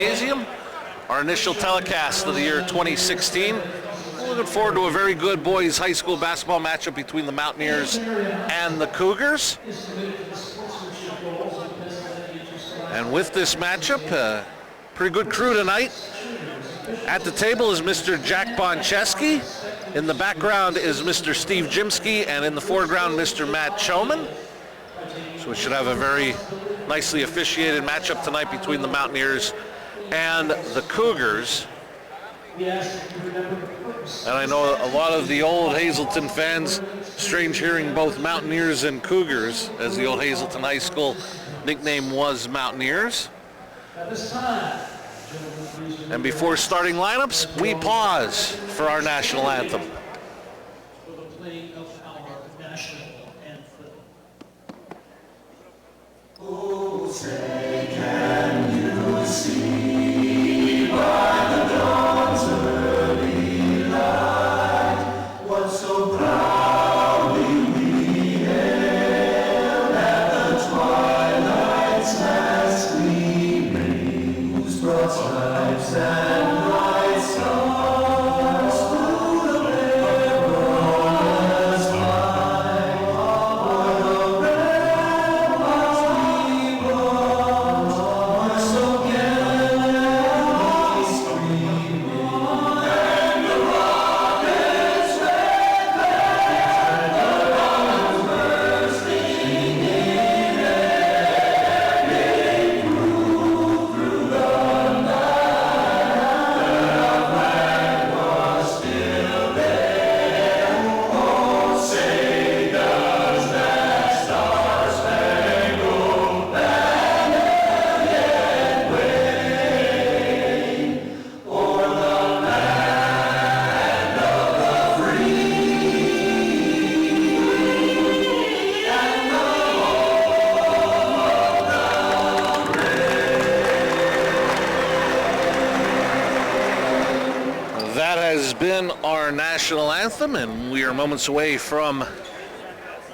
Gymnasium, our initial telecast of the year 2016. We're looking forward to a very good boys high school basketball matchup between the Mountaineers and the Cougars. And with this matchup, pretty good crew tonight. At the table is Mr. Jack Boncheski. In the background is Mr. Steve Jimsky, and in the foreground, Mr. Matt Choman. So we should have a very nicely officiated matchup tonight between the Mountaineers and the Cougars. And I know a lot of the old Hazleton fans, strange hearing both Mountaineers and Cougars, as the old Hazleton High School nickname was Mountaineers. And before starting lineups, we pause for our national anthem. Oh, say can you see by the dawn's early light what so proudly we hailed at the twilight's last gleaming, whose broad stripes and bright stars through the perilous fight o'er the ramparts we rose, were so gallantly streaming, and the rocket's red banner bursting in air, made proof through the night that our flag was still there. Oh, say does that star-spangled banner yet wave o'er the land of the free and the home of the That has been our national anthem, and we are moments away from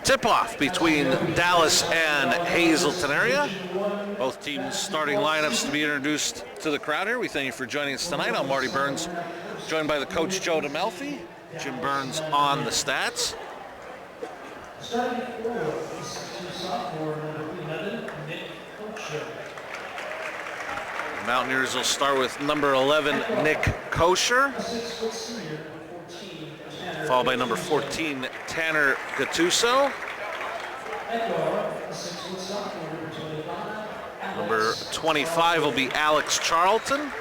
tip-off between Dallas and Hazleton area. Both teams starting lineups to be introduced to the crowd here. We thank you for joining us tonight. I'm Marty Burns, joined by the coach Joe DeMelfi. Jim Burns on the stats. Starting forward is sophomore number 11, Nick Kosher. The Mountaineers will start with number 11, Nick Kosher, 6-foot senior, number 14, Tanner. followed by number 14, Tanner Gattuso. At guard, a 6-foot sophomore, number 25, Alex. Number 25 will be Alex Charlton.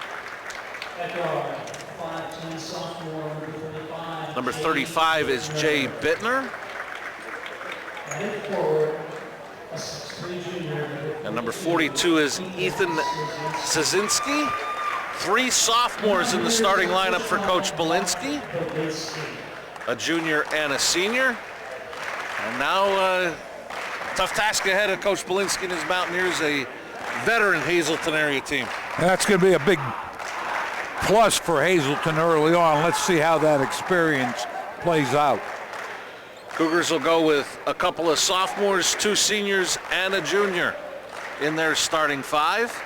At guard, 5'10" sophomore, number 35. Number 35 is Jay Bittner. And in forward, a 6'3" junior, And number 42 is Ethan Szynski. 3 sophomores in the starting lineup for Coach Belinsky, a junior and a senior. And now, tough task ahead of Coach Belinsky and his Mountaineers, a veteran Hazleton area team. That's going to be a big plus for Hazleton early on. Let's see how that experience plays out. Cougars will go with a couple of sophomores, 2 seniors, and a junior in their starting 5.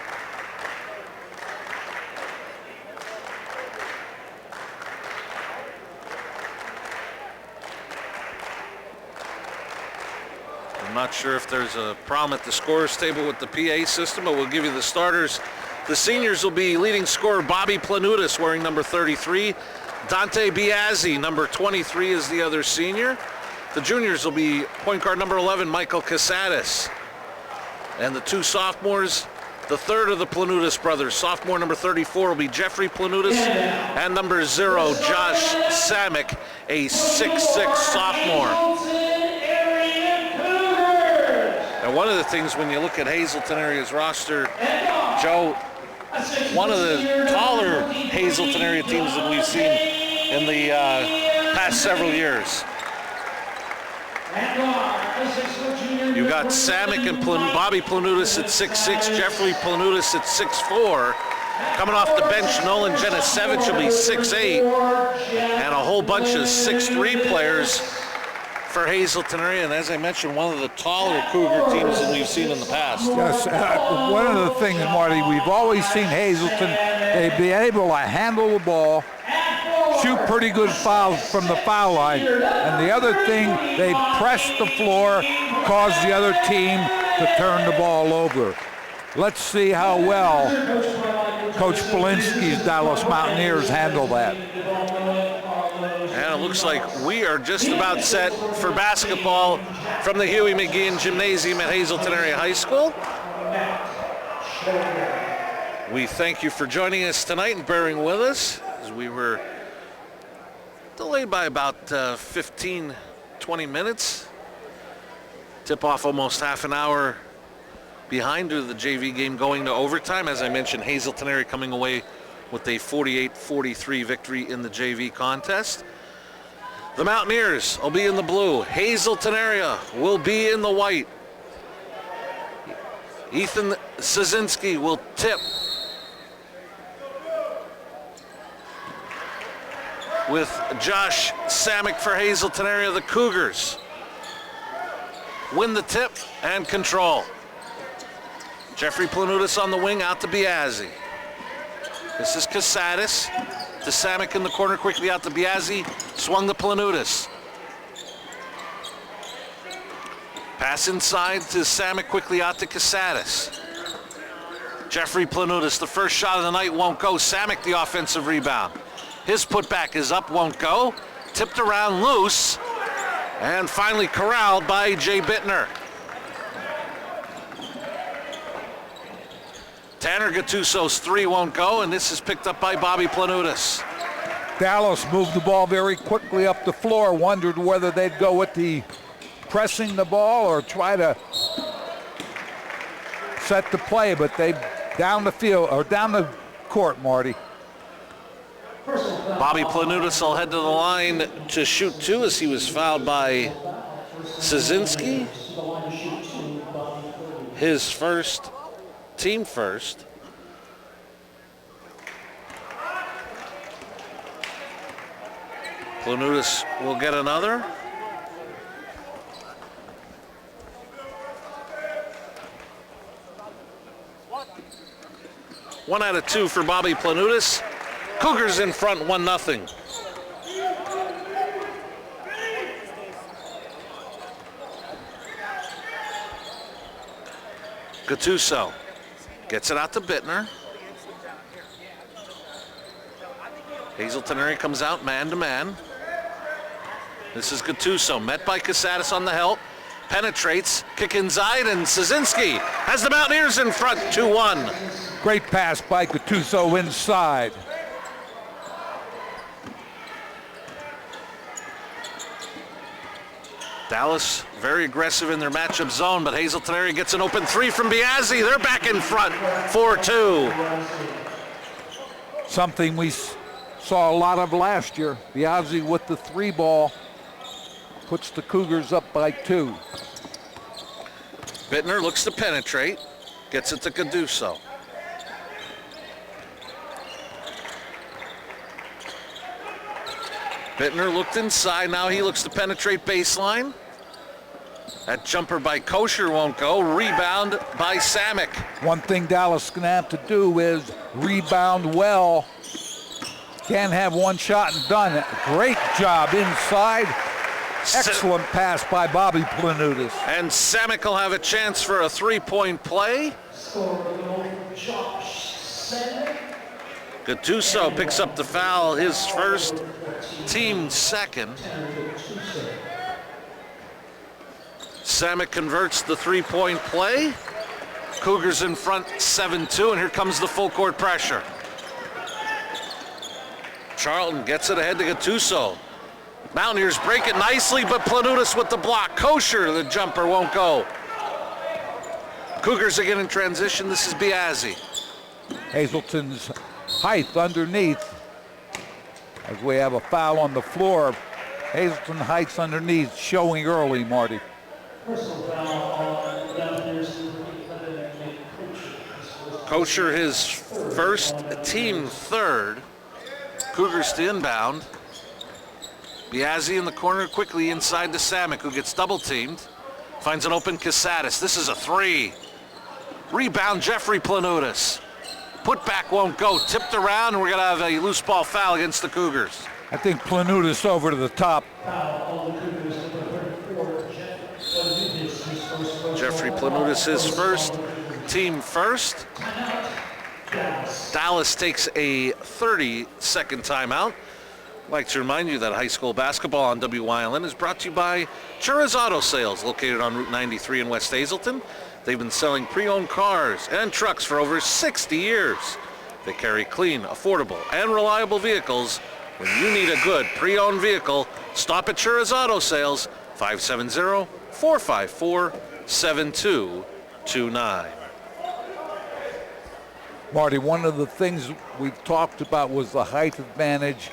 I'm not sure if there's a problem at the scorers table with the PA system, but we'll give you the starters. The seniors will be leading scorer Bobby Planutis, wearing number 33. Dante Biazzi, number 23, is the other senior. The juniors will be point guard number 11, Michael Casadas. And the 2 sophomores, the third of the Planutis brothers. Sophomore number 34 will be Jeffrey Planutis, and number 0, Josh Samick, a 6'6" sophomore. And one of the things when you look at Hazleton area's roster, Joe, one of the taller Hazleton area teams that we've seen in the past several years. You got Samick and Bobby Planutis at 6'6", Jeffrey Planutis at 6'4". Coming off the bench, Nolan Genesevich will be 6'8", and a whole bunch of 6'3" players for Hazleton area, and as I mentioned, one of the taller Cougar teams that we've seen in the past. Yes, one of the things, Marty, we've always seen Hazleton, they've been able to handle the ball, shoot pretty good fouls from the foul line, and the other thing, they press the floor, cause the other team to turn the ball over. Let's see how well Coach Polinsky's Dallas Mountaineers handle that. And it looks like we are just about set for basketball from the Huey McGeehan Gymnasium at Hazleton Area High School. We thank you for joining us tonight and bearing with us as we were delayed by about 15, 20 minutes. Tip-off almost half an hour behind due to the JV game going to overtime. As I mentioned, Hazleton area coming away with a 48-43 victory in the JV contest. The Mountaineers will be in the blue. Hazleton area will be in the white. Ethan Szynski will tip. With Josh Samick for Hazleton area, the Cougars win the tip and control. Jeffrey Planutis on the wing, out to Biazzi. This is Casadas. To Samick in the corner, quickly out to Biazzi. Swung to Planutis. Pass inside to Samick, quickly out to Casadas. Jeffrey Planutis, the first shot of the night won't go. Samick, the offensive rebound. His putback is up, won't go. Tipped around loose. And finally corralled by Jay Bittner. Tanner Gattuso's three won't go, and this is picked up by Bobby Planutis. Dallas moved the ball very quickly up the floor, wondered whether they'd go with the pressing the ball or try to set the play, but they down the field, or down the court, Marty. Bobby Planutis will head to the line to shoot two as he was fouled by Szynski. His first, team first. Planutis will get another. One out of two for Bobby Planutis. Cougars in front 1-0. Gattuso gets it out to Bittner. Hazleton area comes out man-to-man. This is Gattuso, met by Casadas on the help. Penetrates, kick inside, and Szynski has the Mountaineers in front, 2-1. Great pass by Gattuso inside. Dallas very aggressive in their matchup zone, but Hazleton area gets an open three from Biazzi. They're back in front, 4-2. Something we saw a lot of last year. Biazzi with the three ball puts the Cougars up by 2. Bittner looks to penetrate, gets it to Gattuso. Bittner looked inside, now he looks to penetrate baseline. That jumper by Kosher won't go, rebound by Samick. One thing Dallas is going to have to do is rebound well. Can't have one shot and done. Great job inside. Excellent pass by Bobby Planutis. And Samick will have a chance for a three-point play. Gattuso picks up the foul, his first, team second. Samick converts the three-point play. Cougars in front 7-2, and here comes the full court pressure. Charlton gets it ahead to Gattuso. Mountaineers break it nicely, but Planutis with the block. Kosher, the jumper won't go. Cougars again in transition. This is Biazzi. Hazleton's height underneath. As we have a foul on the floor. Hazleton Heights underneath showing early, Marty. Kosher his first, team third. Cougars to inbound. Biazzi in the corner quickly inside to Samick, who gets double teamed. Finds an open Casadas. This is a 3. Rebound Jeffrey Planutis. Put back won't go. Tipped around, and we're going to have a loose ball foul against the Cougars. I think Planutis over to the top. Jeffrey Planutis is first. Team first. Dallas takes a 30-second timeout. I'd like to remind you that high school basketball on WYLN is brought to you by Chura's Auto Sales, located on Route 93 in West Hazleton. They've been selling pre-owned cars and trucks for over 60 years. They carry clean, affordable, and reliable vehicles. When you need a good pre-owned vehicle, stop at Chura's Auto Sales, 570-454-7229. Marty, one of the things we talked about was the height advantage.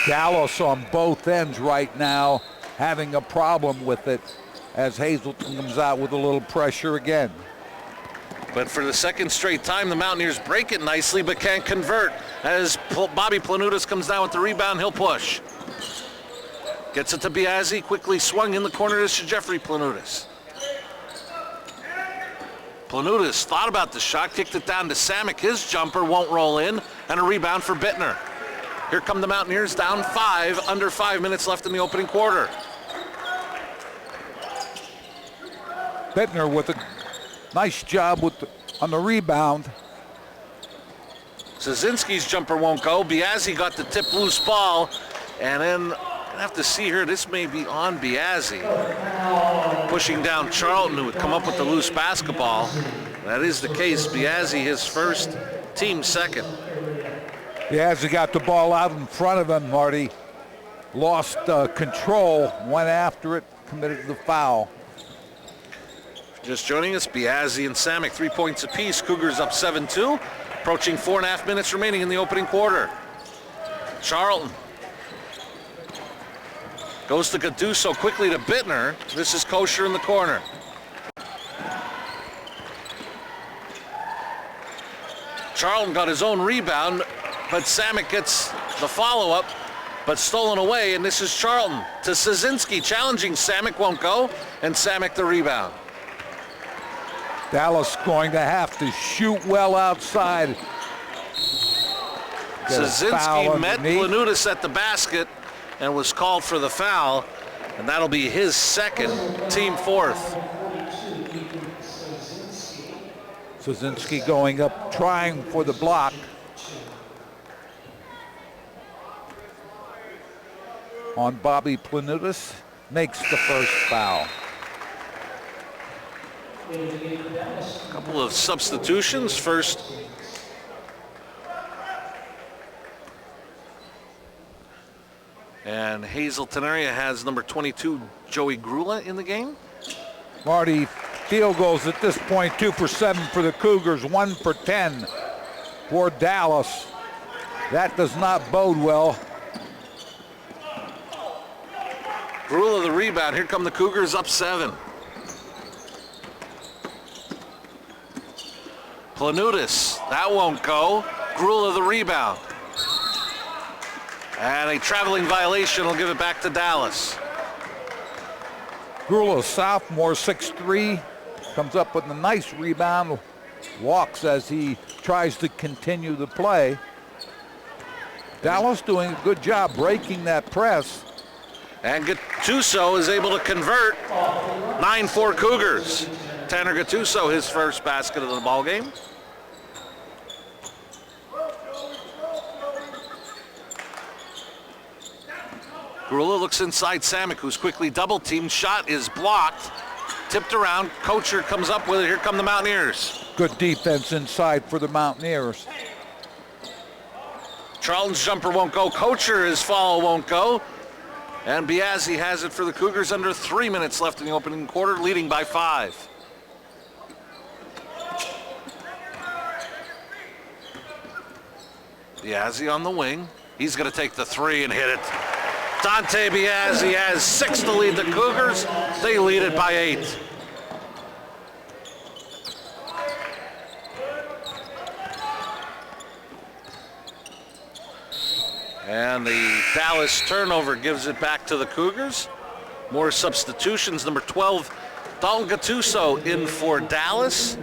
Dallas on both ends right now having a problem with it as Hazleton comes out with a little pressure again. But for the second straight time, the Mountaineers break it nicely but can't convert. As Bobby Planutis comes down with the rebound, he'll push. Gets it to Biazzi, quickly swung in the corner to Jeffrey Planutis. Planutis thought about the shot, kicked it down to Samick. His jumper won't roll in, and a rebound for Bittner. Here come the Mountaineers, down 5, under 5 minutes left in the opening quarter. Bittner with a nice job on the rebound. Szynski's jumper won't go. Biazzi got the tip loose ball, and then I have to see here, this may be on Biazzi. Pushing down Charlton, who would come up with the loose basketball. That is the case. Biazzi his first, team second. Biazzi got the ball out in front of him, Marty. Lost control, went after it, committed the foul. Just joining us, Biazzi and Samick, 3 points apiece. Cougars up 7-2. Approaching 4.5 minutes remaining in the opening quarter. Charlton goes to Gaduso, quickly to Bittner. This is Kosher in the corner. Charlton got his own rebound, but Samick gets the follow-up, but stolen away, and this is Charlton to Szynski, challenging Samick, won't go, and Samick the rebound. Dallas going to have to shoot well outside. Szynski met Planutis at the basket and was called for the foul, and that'll be his second, team fourth. Szynski going up, trying for the block. On Bobby Planutis, makes the first foul. A couple of substitutions. First, and Hazleton area has number 22, Joey Grula, in the game. Marty, field goals at this point, 2 for 7 for the Cougars, 1 for 10 for Dallas. That does not bode well. Grula the rebound. Here come the Cougars up 7. Planutis, that won't go. Grula the rebound. And a traveling violation will give it back to Dallas. Grula, sophomore, 6'3", comes up with a nice rebound, walks as he tries to continue the play. Dallas doing a good job breaking that press. And Gattuso is able to convert. 9-4 Cougars. Tanner Gattuso, his first basket of the ball game. Grula looks inside Samick, who's quickly double-teamed. Shot is blocked. Tipped around. Kocher comes up with it. Here come the Mountaineers. Good defense inside for the Mountaineers. Charlton's jumper won't go. Kocher, his follow won't go. And Biazzi has it for the Cougars. Under 3 minutes left in the opening quarter, leading by 5. Biazzi on the wing. He's going to take the 3 and hit it. Dante Biazzi has 6 to lead the Cougars. They lead it by 8. And the Dallas turnover gives it back to the Cougars. More substitutions. Number 12, Dalton Gattuso in for Dallas.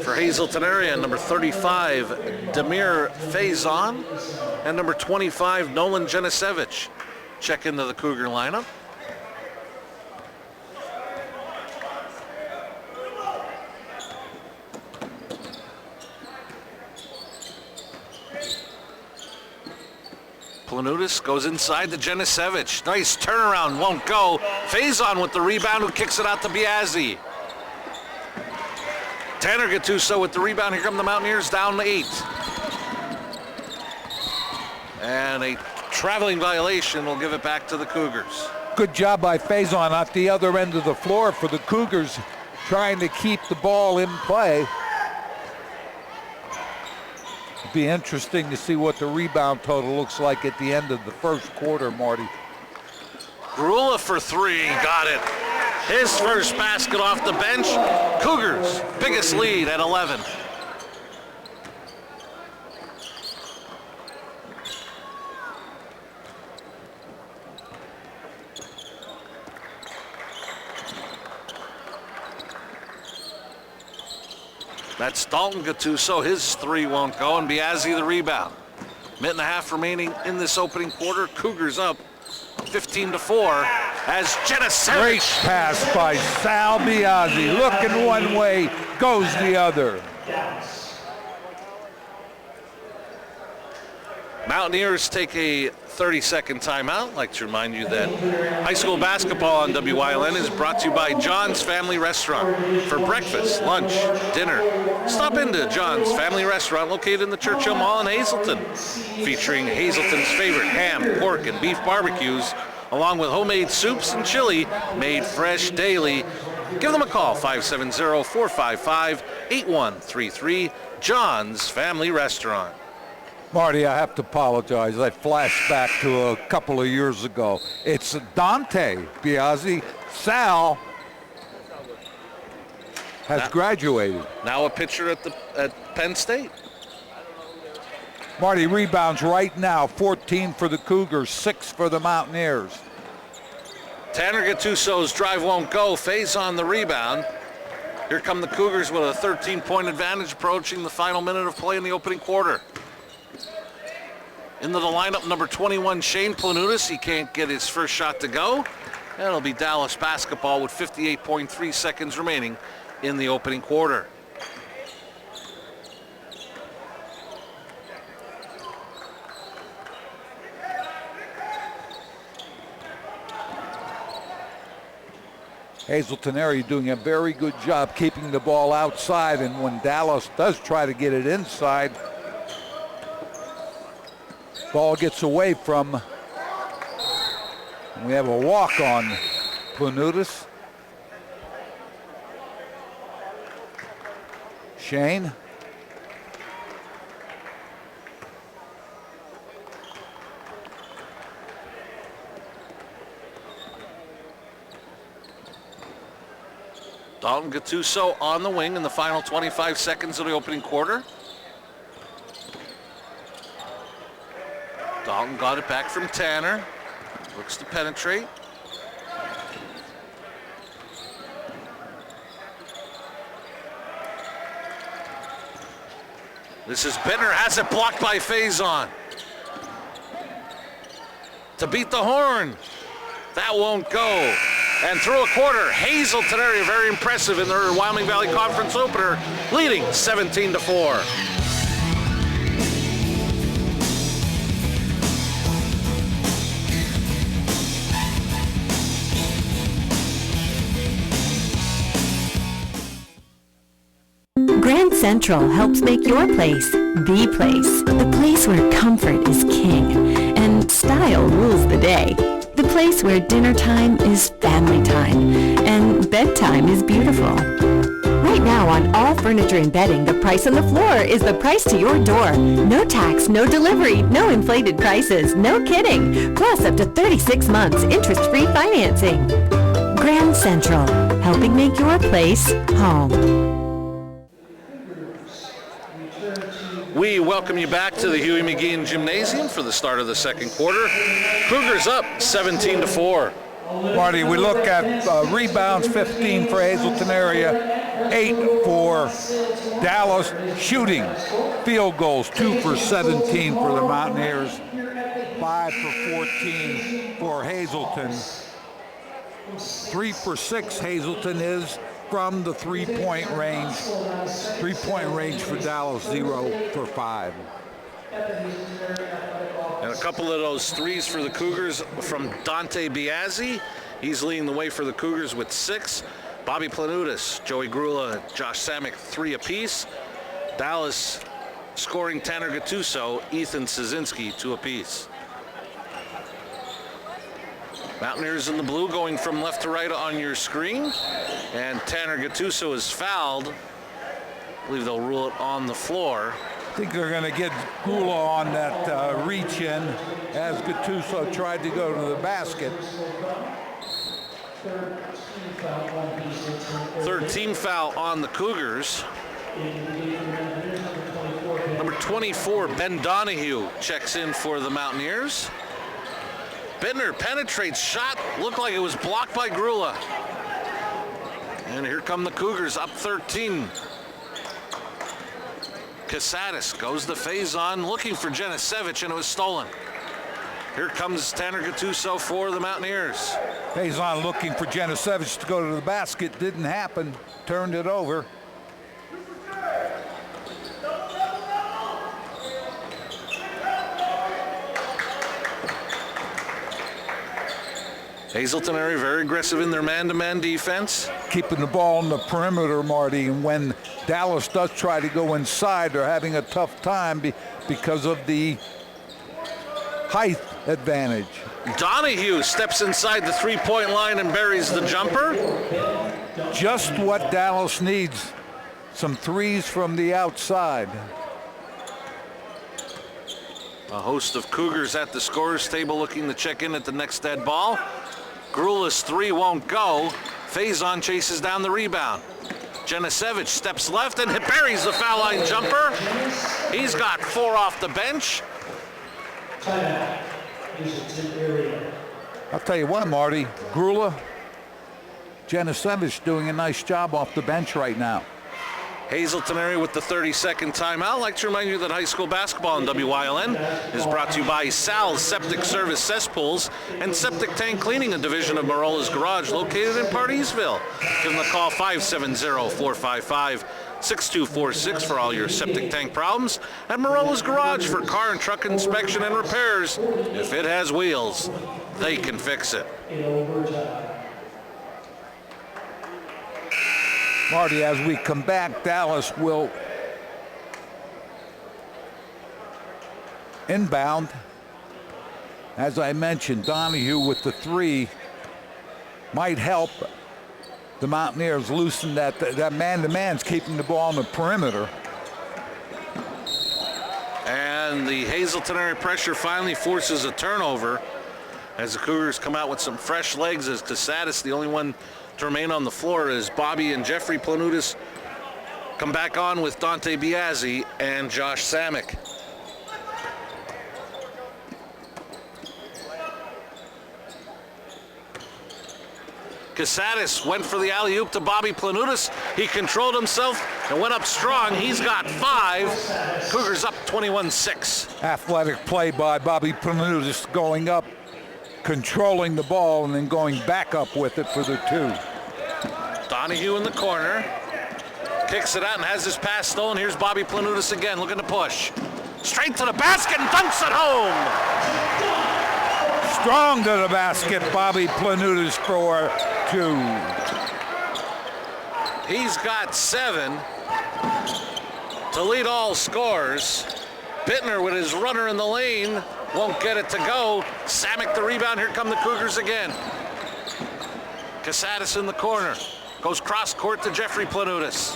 For Hazleton area, number 35, Demir Faison. And number 25, Nolan Janisevich. Check into the Cougar lineup. Planutis goes inside to Janisevich. Nice turnaround, won't go. Faison with the rebound, who kicks it out to Biazzi. Tanner Gattuso with the rebound. Here come the Mountaineers down to 8. And a traveling violation will give it back to the Cougars. Good job by Faison at the other end of the floor for the Cougars, trying to keep the ball in play. It'll be interesting to see what the rebound total looks like at the end of the first quarter, Marty. Grula for 3, got it. His first basket off the bench. Cougars, biggest lead at 11. That's Dalton Gattuso. His 3 won't go, and Biazzi the rebound. Minute and a half remaining in this opening quarter. Cougars up 15-4 as Janisevich. Great pass by Sal Biazzi. Looking one way, goes the other. Mountaineers take a 30-second timeout. I'd like to remind you that high school basketball on WYLN is brought to you by John's Family Restaurant. For breakfast, lunch, dinner, stop into John's Family Restaurant located in the Churchill Mall in Hazleton. Featuring Hazleton's favorite ham, pork, and beef barbecues, along with homemade soups and chili made fresh daily. Give them a call, 570-455-8133, John's Family Restaurant. Marty, I have to apologize. I flashed back to a couple of years ago. It's Dante Biazzi. Sal has graduated. Now a pitcher at Penn State. Marty rebounds right now. 14 for the Cougars, 6 for the Mountaineers. Tanner Gattuso's drive won't go. Faison the rebound. Here come the Cougars with a 13-point advantage approaching the final minute of play in the opening quarter. Into the lineup, number 21, Shane Planutis. He can't get his first shot to go. And it'll be Dallas basketball with 58.3 seconds remaining in the opening quarter. Hazleton area doing a very good job keeping the ball outside, and when Dallas does try to get it inside, ball gets away from, we have a walk on Planutis. Shane. Dalton Gattuso on the wing in the final 25 seconds of the opening quarter. Dalton got it back from Tanner. Looks to penetrate. This is Bittner, has it blocked by Faison. To beat the horn. That won't go. And through a quarter, Hazleton area very impressive in their Wyoming Valley Conference opener, leading 17-4. Grand Central helps make your place the place where comfort is king and style rules the day. The place where dinner time is family time and bedtime is beautiful. Right now on all furniture and bedding, the price on the floor is the price to your door. No tax, no delivery, no inflated prices, no kidding. Plus up to 36 months interest-free financing. Grand Central, helping make your place home. We welcome you back to the Huey McGeehan Gymnasium for the start of the second quarter. Cougars up 17-4. Marty, we look at rebounds, 15 for Hazleton area, 8 for Dallas. Shooting, field goals, 2 for 17 for the Mountaineers, 5 for 14 for Hazleton. 3 for 6 Hazleton is from the three-point range. Three-point range for Dallas, 0 for 5. And a couple of those threes for the Cougars from Dante Biazzi. He's leading the way for the Cougars with 6. Bobby Planutis, Joey Grula, Josh Samick, 3 apiece. Dallas scoring Tanner Gattuso, Ethan Szynski, 2 apiece. Mountaineers in the blue going from left to right on your screen. And Tanner Gattuso is fouled. I believe they'll rule it on the floor. I think they're going to get Gula on that reach in as Gattuso tried to go to the basket. Third team foul on the Cougars. Number 24, Ben Donahue, checks in for the Mountaineers. Bittner penetrates, shot, looked like it was blocked by Grula. And here come the Cougars, up 13. Casadas goes the phase on, looking for Janisevich, and it was stolen. Here comes Tanner Gattuso for the Mountaineers. Faison looking for Janisevich to go to the basket. Didn't happen. Turned it over. Hazleton area very aggressive in their man-to-man defense. Keeping the ball on the perimeter, Marty. And when Dallas does try to go inside, they're having a tough time because of the height advantage. Donahue steps inside the three-point line and buries the jumper. Just what Dallas needs. Some threes from the outside. A host of Cougars at the scorer's table looking to check in at the next dead ball. Grula's 3 won't go. Faison chases down the rebound. Janisevich steps left and buries the foul line jumper. He's got 4 off the bench. I'll tell you what, Marty, Grula, Janisevich doing a nice job off the bench right now. Hazleton area with the 30-second timeout. I'd like to remind you that high school basketball on WYLN is brought to you by Sal's Septic Service Cesspools and Septic Tank Cleaning, a division of Marola's Garage located in Pardeesville. Give them a call, 570-455-6246 for all your septic tank problems. At Marola's Garage for car and truck inspection and repairs. If it has wheels, they can fix it. Marty, as we come back, Dallas will inbound. As I mentioned, Donahue with the 3 might help the Mountaineers loosen that man-to-man's keeping the ball on the perimeter. And the Hazleton area pressure finally forces a turnover as the Cougars come out with some fresh legs as Casadas, the only one to remain on the floor, as Bobby and Jeffrey Planutis come back on with Dante Biazzi and Josh Samick. Casadas went for the alley-oop to Bobby Planutis. He controlled himself and went up strong. He's got 5. Cougars up 21-6. Athletic play by Bobby Planutis, going up, controlling the ball, and then going back up with it for the 2. Donahue in the corner. Kicks it out and has his pass stolen. Here's Bobby Planutis again, looking to push. Straight to the basket and dunks it home. Strong to the basket, Bobby Planutis for 2. He's got 7 to lead all scores. Bittner with his runner in the lane won't get it to go. Samick the rebound. Here come the Cougars again. Casadas in the corner. Goes cross court to Jeffrey Planutis.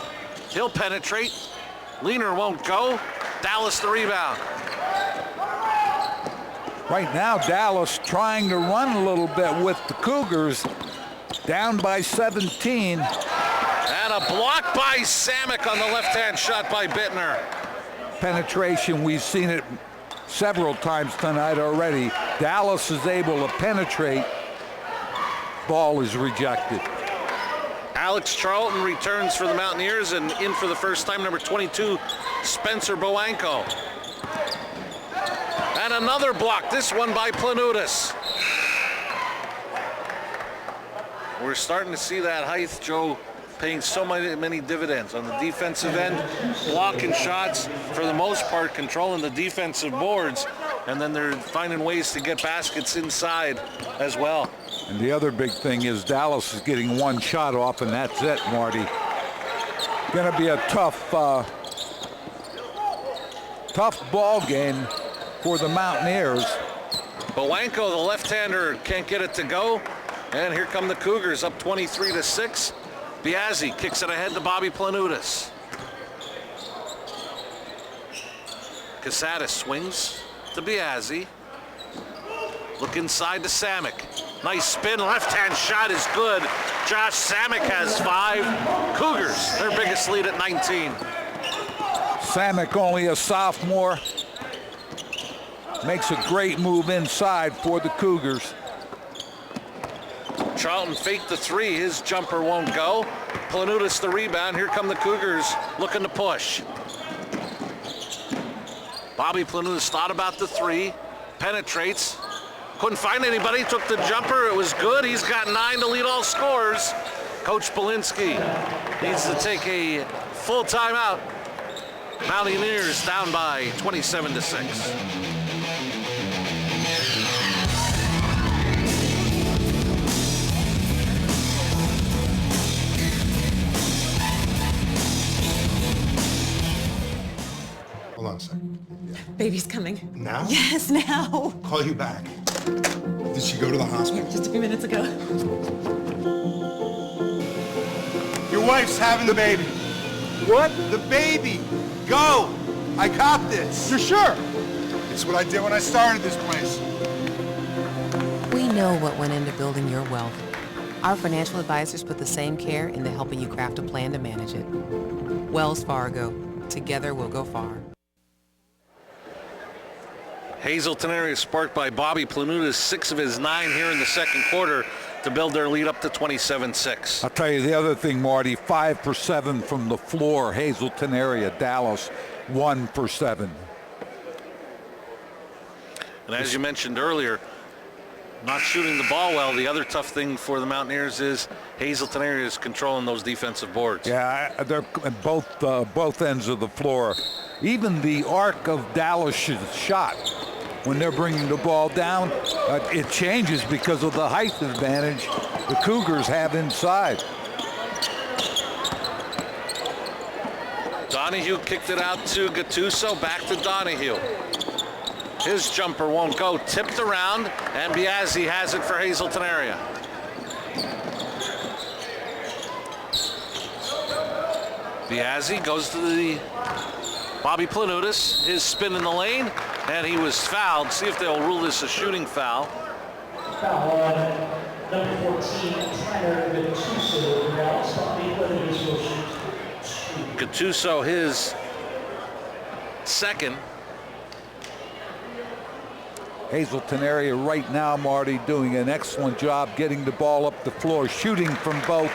He'll penetrate. Leaner won't go. Dallas the rebound. Right now, Dallas trying to run a little bit with the Cougars, down by 17. And a block by Samick on the left-hand shot by Bittner. penetration. We've seen it several times tonight already. Dallas is able to penetrate. Ball is rejected. Alex Charlton returns for the Mountaineers, and in for the first time, number 22, Spencer Boanko. And another block, this one by Planutis. We're starting to see that height, Joe, paying so many dividends on the defensive end, blocking shots, for the most part controlling the defensive boards, and then they're finding ways to get baskets inside as well. And the other big thing is Dallas is getting one shot off, and that's it, Marty. Going to be a tough ball game for the Mountaineers. Boanko, the left-hander, can't get it to go. And here come the Cougars, up 23-6. Biazzi kicks it ahead to Bobby Planutis. Casadas swings to Biazzi. Look inside to Samick. Nice spin, left-hand shot is good. Josh Samick has 5. Cougars, their biggest lead at 19. Samick, only a sophomore, makes a great move inside for the Cougars. Charlton faked the 3, his jumper won't go. Planutis the rebound, here come the Cougars looking to push. Bobby Planutis thought about the 3, penetrates, couldn't find anybody, took the jumper, it was good. He's got 9 to lead all scorers. Coach Polinsky needs to take a full timeout. Mountaineers down by 27-6. Hold on a second. Yeah. Baby's coming. Now? Yes, now. Call you back. Did she go to the hospital? Just a few minutes ago. Your wife's having the baby. What? The baby. Go. I got this. You're sure? It's what I did when I started this place. We know what went into building your wealth. Our financial advisors put the same care into helping you craft a plan to manage it. Wells Fargo. Together we'll go far. Hazleton area sparked by Bobby Planutis, 6 of his 9 here in the second quarter to build their lead up to 27-6. I'll tell you the other thing, Marty, 5 for 7 from the floor, Hazleton area. Dallas, 1 for 7. And as you mentioned earlier, not shooting the ball well, the other tough thing for the Mountaineers is Hazleton area is controlling those defensive boards. Yeah, they're both ends of the floor. Even the arc of Dallas's shot, when they're bringing the ball down, it changes because of the height advantage the Cougars have inside. Donahue kicked it out to Gattuso, back to Donahue. His jumper won't go, tipped around, and Biazzi has it for Hazleton area. Biazzi goes to the Bobby Planutis, his spin in the lane, and he was fouled. See if they'll rule this a shooting foul. Foul on number 14, Tanner Gattuso. Dallas Bobby Planutis will shoot 2. Gattuso his second. Hazleton area right now, Marty, doing an excellent job getting the ball up the floor, shooting from both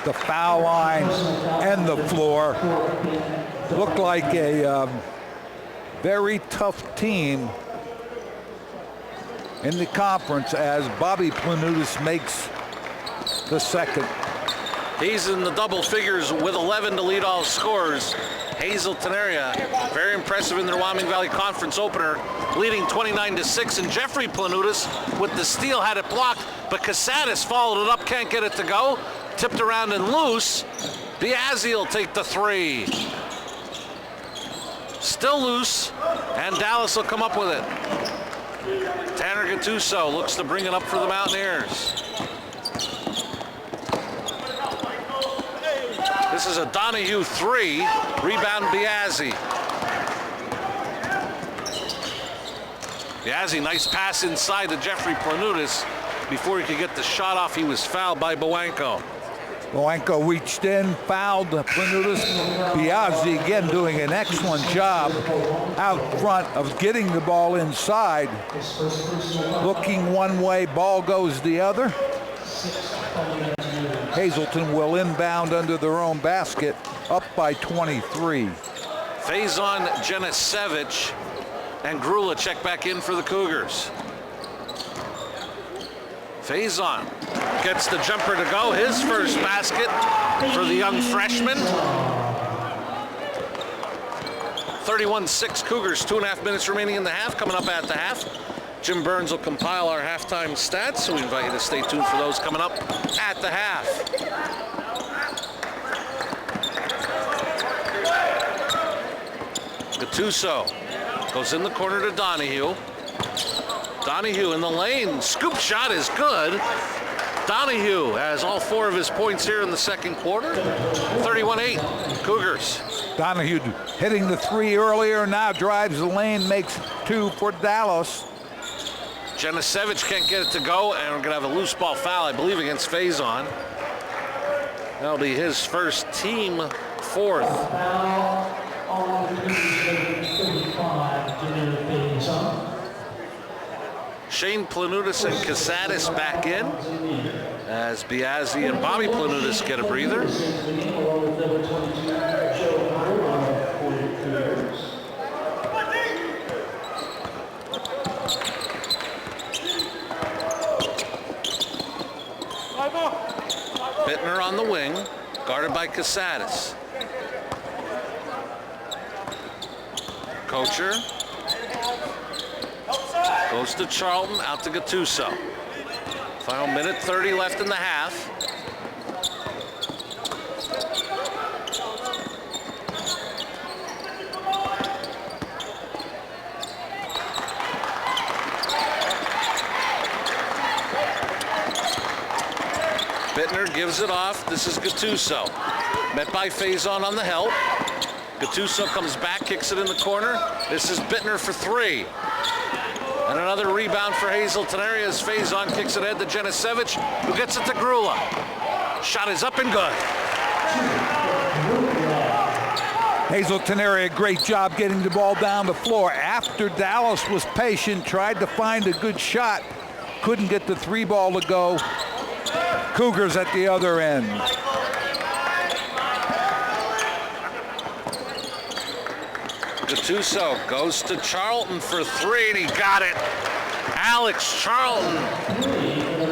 the foul line and the floor. Looked like a very tough team in the conference as Bobby Planutis makes the second. He's in the double figures with 11 to lead all scorers. Hazleton area, very impressive in their Wyoming Valley Conference opener, leading 29-6, and Jeffrey Planutis with the steal had it blocked, but Casadas followed it up, can't get it to go, tipped around and loose. Biazzi will take the 3. Still loose, and Dallas will come up with it. Tanner Gattuso looks to bring it up for the Mountaineers. This is a Donahue 3, rebound Biazzi. Biazzi, nice pass inside to Jeffrey Planutis. Before he could get the shot off, he was fouled by Boanko. Boenko reached in, fouled Planutis. Biazzi again doing an excellent job out front of getting the ball inside. Looking one way, ball goes the other. Hazleton will inbound under their own basket, up by 23. Faison, Janisevich, and Grula check back in for the Cougars. Faison gets the jumper to go, his first basket for the young freshman. 31-6 Cougars, 2.5 minutes remaining in the half. Coming up at the half, Jim Burns will compile our halftime stats, so we invite you to stay tuned for those coming up at the half. Gattuso goes in the corner to Donahue. Donahue in the lane, scoop shot is good. Donahue has all 4 of his points here in the second quarter. 31-8 Cougars. Donahue hitting the 3 earlier, now drives the lane, makes 2 for Dallas. Janisevich can't get it to go, and we're going to have a loose ball foul, I believe, against Faison. That'll be his first, team 4th. Shane Planutis and Casadis back in as Biazzi and Bobby Planutis get a breather. Bittner on the wing, guarded by Casadis. Kocher goes to Charlton, out to Gattuso. Final minute 30 left in the half. Bittner gives it off. This is Gattuso. Met by Faison on the help. Gattuso comes back, kicks it in the corner. This is Bittner for 3. And another rebound for Hazleton area as Faison kicks it ahead to Janisevich, who gets it to Grula. Shot is up and good. Hazleton area, great job getting the ball down the floor. After Dallas was patient, tried to find a good shot, couldn't get the 3 ball to go. Cougars at the other end. Gattuso goes to Charlton for 3, and he got it. Alex Charlton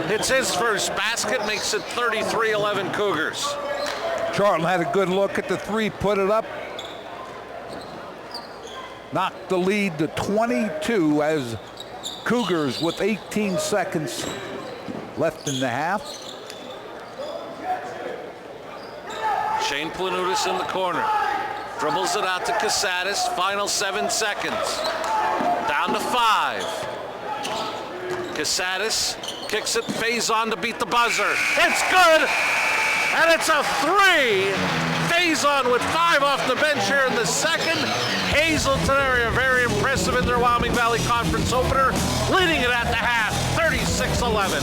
hits his first basket, makes it 33-11 Cougars. Charlton had a good look at the 3, put it up. Knocked the lead to 22 as Cougars with 18 seconds left in the half. Shane Planutis in the corner. Dribbles it out to Casadis. Final 7 seconds. Down to 5. Casadis kicks it. Faison to beat the buzzer. It's good! And it's a 3! Faison with 5 off the bench here in the second. Hazleton area very impressive in their Wyoming Valley Conference opener. Leading it at the half. 36-11.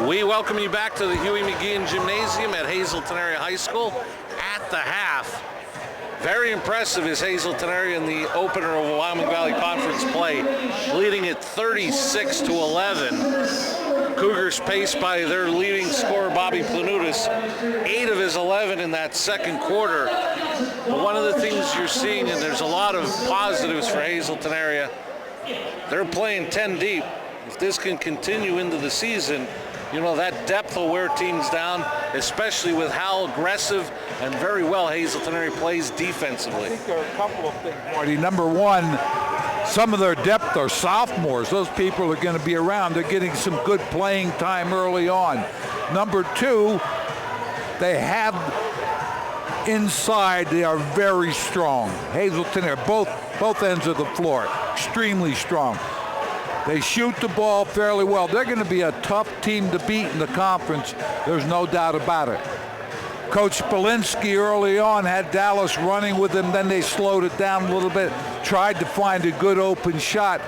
We welcome you back to the Huey McGeehan Gymnasium at Hazleton Area High School at the half. Very impressive is Hazleton area in the opener of Wyoming Valley Conference play, leading at 36-11. Cougars paced by their leading scorer, Bobby Planutis, 8 of his 11 in that second quarter. But one of the things you're seeing, and there's a lot of positives for Hazleton area, they're playing 10 deep. if this can continue into the season, you know, that depth will wear teams down, especially with how aggressive and very well Hazleton area plays defensively. I think there are a couple of things, Marty. Number one, some of their depth are sophomores. Those people are going to be around. They're getting some good playing time early on. Number two, they have inside, they are very strong. Hazleton are both ends of the floor, extremely strong. They shoot the ball fairly well. They're going to be a tough team to beat in the conference. There's no doubt about it. Coach Polinsky early on had Dallas running with him, then they slowed it down a little bit, tried to find a good open shot.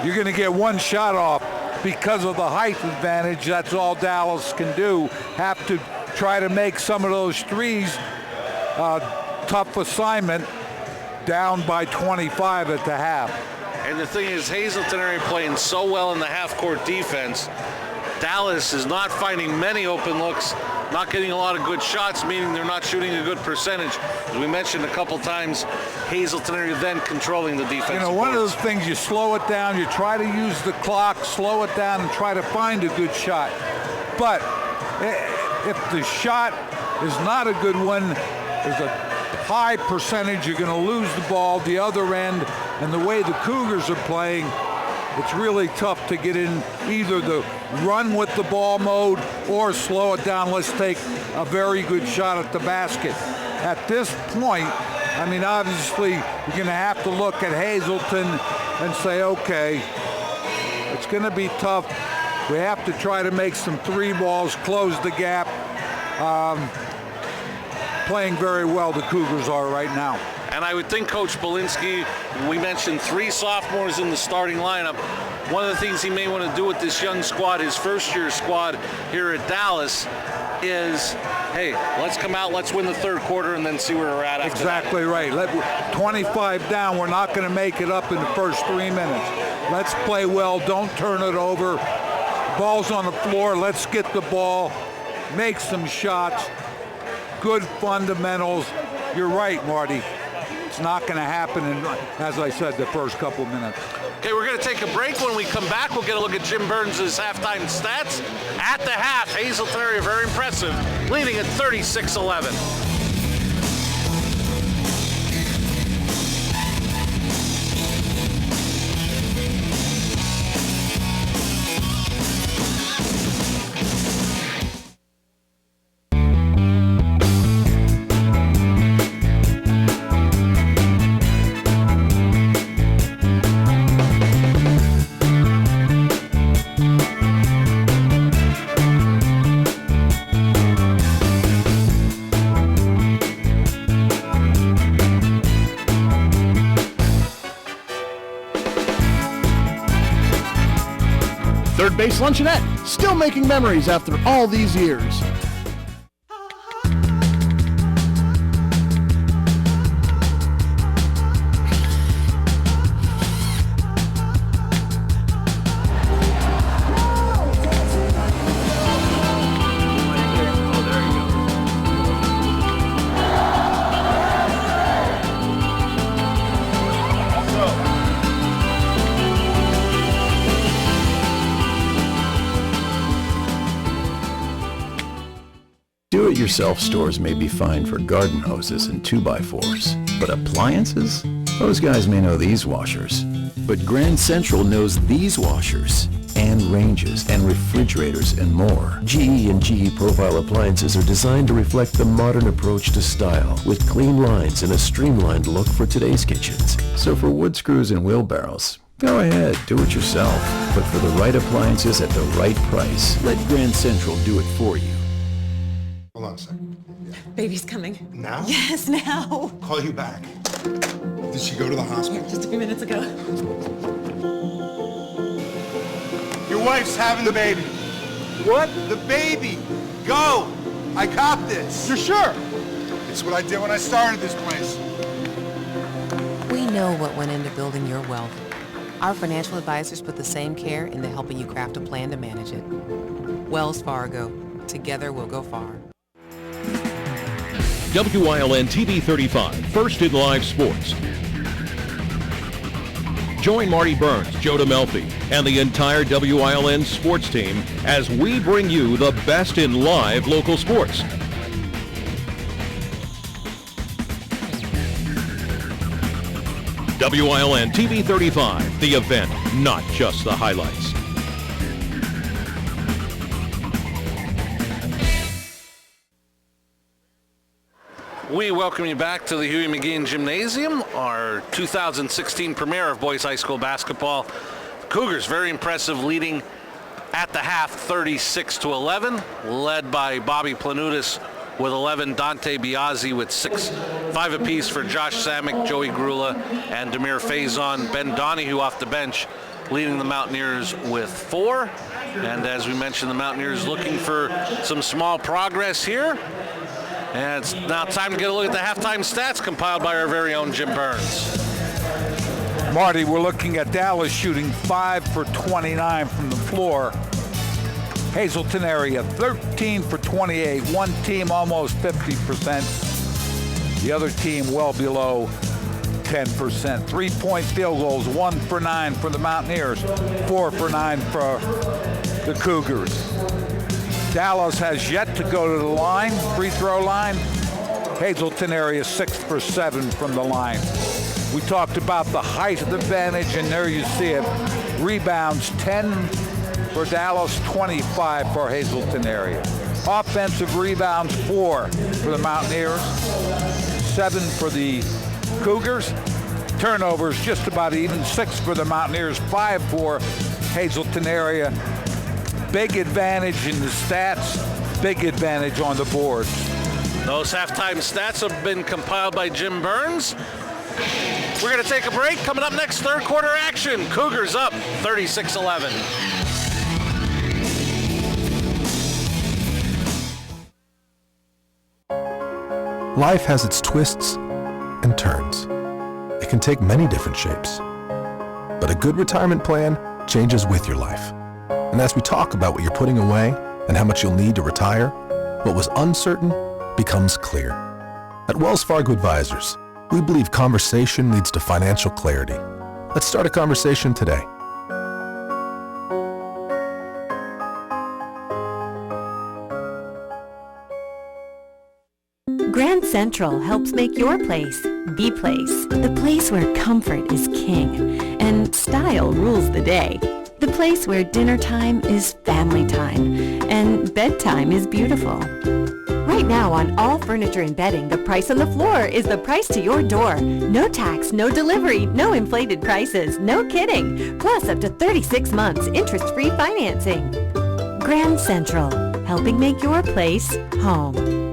You're going to get one shot off because of the height advantage. That's all Dallas can do. Have to try to make some of those threes. Tough assignment, down by 25 at the half. And the thing is, Hazleton area playing so well in the half-court defense. Dallas is not finding many open looks, not getting a lot of good shots, meaning they're not shooting a good percentage. As we mentioned a couple times, Hazleton area then controlling the defense. You know, one of those things, you slow it down, you try to use the clock, slow it down, and try to find a good shot. But if the shot is not a good one, there's a high percentage you're going to lose the ball the other end. And the way the Cougars are playing, it's really tough to get in either the run with the ball mode or slow it down. Let's take a very good shot at the basket. At this point, I mean, obviously, you're going to have to look at Hazleton and say, okay, it's going to be tough. We have to try to make some three balls, close the gap. Playing very well, the Cougars are right now. And I would think Coach Polinsky, we mentioned 3 sophomores in the starting lineup. One of the things he may want to do with this young squad, his first-year squad here at Dallas, is, hey, let's come out, let's win the third quarter, and then see where we're at after Exactly right. 25 down, we're not going to make it up in the first 3 minutes. Let's play well, don't turn it over. Ball's on the floor, let's get the ball, make some shots, good fundamentals. You're right, Marty. It's not going to happen in, as I said, the first couple of minutes. Okay, we're going to take a break. When we come back, we'll get a look at Jim Burns' halftime stats. At the half, Hazleton area very impressive, leading at 36-11. Third Base Luncheonette, still making memories after all these years. Do-it-yourself stores may be fine for garden hoses and 2x4s, but appliances? Those guys may know these washers. But Grand Central knows these washers, and ranges, and refrigerators, and more. GE and GE Profile appliances are designed to reflect the modern approach to style, with clean lines and a streamlined look for today's kitchens. So for wood screws and wheelbarrows, go ahead, do it yourself. But for the right appliances at the right price, let Grand Central do it for you. Hold on a second. Baby's coming. Now? Yes, now. Call you back. Did she go to the hospital? Yeah, just a few minutes ago. Your wife's having the baby. What? The baby. Go. I got this. You're sure? It's what I did when I started this place. We know what went into building your wealth. Our financial advisors put the same care into helping you craft a plan to manage it. Wells Fargo. Together we'll go far. WILN TV 35, first in live sports. Join Marty Burns, Joe DeMelfi, and the entire WILN sports team as we bring you the best in live local sports. WILN TV 35, the event, not just the highlights. We welcome you back to the Huey McGeehan Gymnasium, our 2016 premiere of boys high school basketball. Cougars very impressive, leading at the half 36-11, led by Bobby Planutis with 11, Dante Biazzi with 6, 5 apiece for Josh Samick, Joey Grula, and Demir Faison. Ben Donahue off the bench leading the Mountaineers with 4. And as we mentioned, the Mountaineers looking for some small progress here. And it's now time to get a look at the halftime stats compiled by our very own Jim Burns. Marty, we're looking at Dallas shooting 5 for 29 from the floor. Hazleton area 13 for 28. One team almost 50%. The other team well below 10%. 3-point field goals, 1 for 9 for the Mountaineers, 4 for 9 for the Cougars. Dallas has yet to go to the line, free throw line. Hazleton area 6 for 7 from the line. We talked about the height advantage, and there you see it. Rebounds 10 for Dallas, 25 for Hazleton area. Offensive rebounds 4 for the Mountaineers, 7 for the Cougars. Turnovers just about even, 6 for the Mountaineers, 5 for Hazleton area. Big advantage in the stats, big advantage on the boards. Those halftime stats have been compiled by Jim Burns. We're going to take a break. Coming up next, third quarter action. Cougars up 36-11. Life has its twists and turns. It can take many different shapes. But a good retirement plan changes with your life. And as we talk about what you're putting away and how much you'll need to retire, what was uncertain becomes clear. At Wells Fargo Advisors, we believe conversation leads to financial clarity. Let's start a conversation today. Grand Central helps make your place the place where comfort is king and style rules the day. The place where dinner time is family time and bedtime is beautiful. Right now on all furniture and bedding, the price on the floor is the price to your door. No tax, no delivery, no inflated prices, no kidding. Plus up to 36 months interest-free financing. Grand Central, helping make your place home.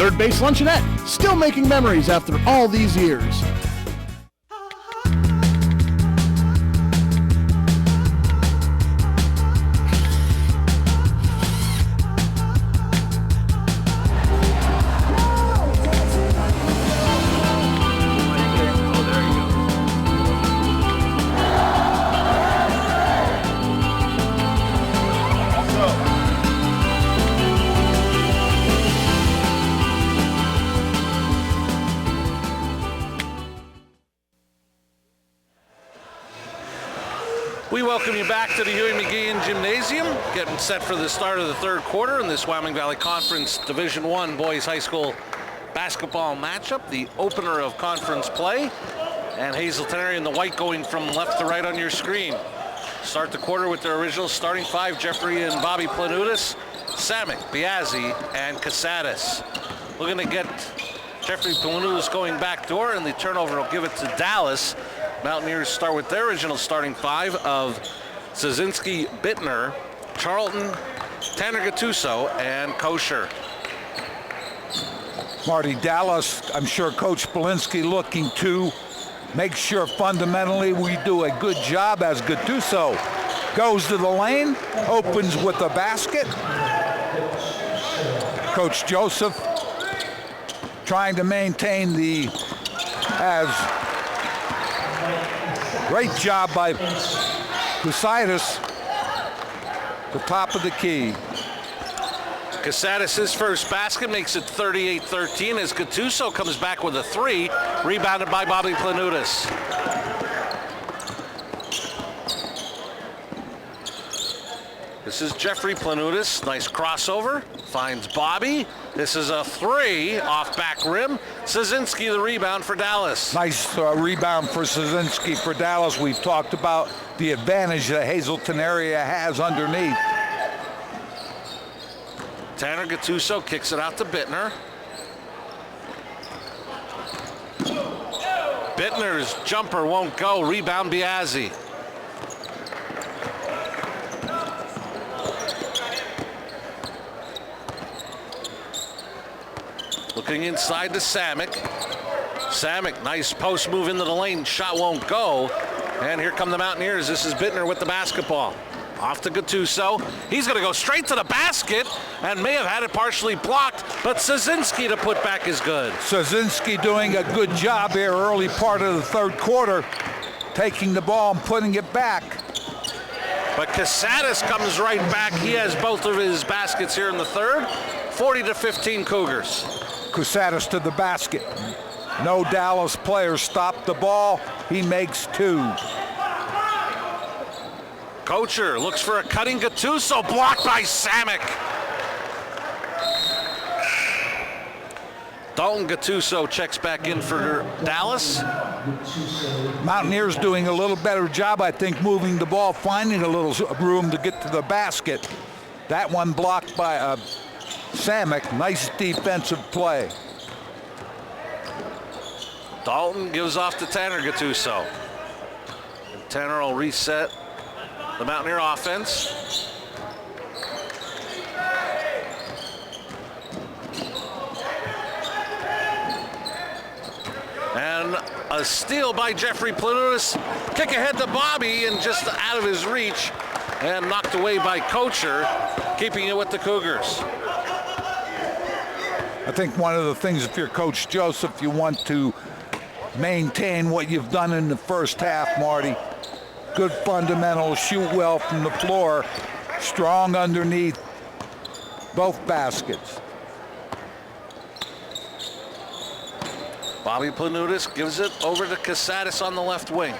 Third Base Luncheonette, still making memories after all these years. We welcome you back to the Huey McGeehan Gymnasium, getting set for the start of the third quarter in this Wyoming Valley Conference Division I boys high school basketball matchup, the opener of conference play, and Hazleton area in the white going from left to right on your screen. Start the quarter with their original starting 5, Jeffrey and Bobby Planutis, Samick, Biazzi, and Casadas. We're going to get Jeffrey Planutis going back door, and the turnover will give it to Dallas. Mountaineers start with their original starting 5 of Szynski, Bittner, Charlton, Tanner Gattuso, and Kosher. Marty, Dallas, I'm sure Coach Belinsky looking to make sure fundamentally we do a good job as Gattuso goes to the lane, opens with a basket. Coach Joseph trying to maintain the great job by Kusidis, the top of the key. Casatis, his first basket, makes it 38-13 as Gattuso comes back with a three, rebounded by Bobby Planutis. This is Jeffrey Planutis, nice crossover, finds Bobby. This is a three off back rim. Szynski the rebound for Dallas. Nice rebound for Szynski for Dallas. We've talked about the advantage the Hazleton area has underneath. Tanner Gattuso kicks it out to Bittner. Bittner's jumper won't go. Rebound Biazzi. Looking inside to Samick. Samick, nice post move into the lane. Shot won't go. And here come the Mountaineers. This is Bittner with the basketball. Off to Gattuso. He's going to go straight to the basket and may have had it partially blocked, but Szynski to put back is good. Szynski doing a good job here early part of the third quarter, taking the ball and putting it back. But Casatis comes right back. He has both of his baskets here in the third. 40-15 Cougars. Casatis to the basket. No Dallas players stop the ball. He makes two. Kocher looks for a cutting Gattuso, blocked by Samick. Dalton Gattuso checks back in for Dallas. Mountaineers doing a little better job, I think, moving the ball, finding a little room to get to the basket. That one blocked by Samick. Nice defensive play. Dalton gives off to Tanner Gattuso. And Tanner will reset the Mountaineer offense. And a steal by Jeffrey Planutis. Kick ahead to Bobby and just out of his reach and knocked away by Kocher, keeping it with the Cougars. I think one of the things, if you're Coach Joseph, you want to maintain what you've done in the first half, Marty. Good fundamentals, shoot well from the floor, strong underneath both baskets. Bobby Planutis gives it over to Casatis on the left wing.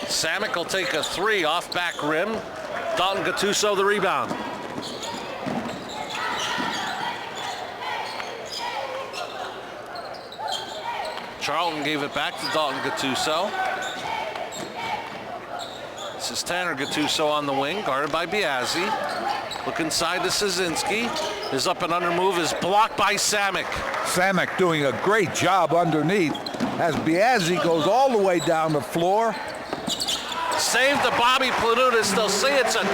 Samick will take a three off back rim. Dalton Gattuso the rebound. Charlton gave it back to Dalton Gattuso. This is Tanner Gattuso on the wing, guarded by Biazzi. Look inside to Szynski. His up and under move is blocked by Samick. Samick doing a great job underneath as Biazzi goes all the way down the floor. Save to Bobby Planutis. They'll say it's a 2.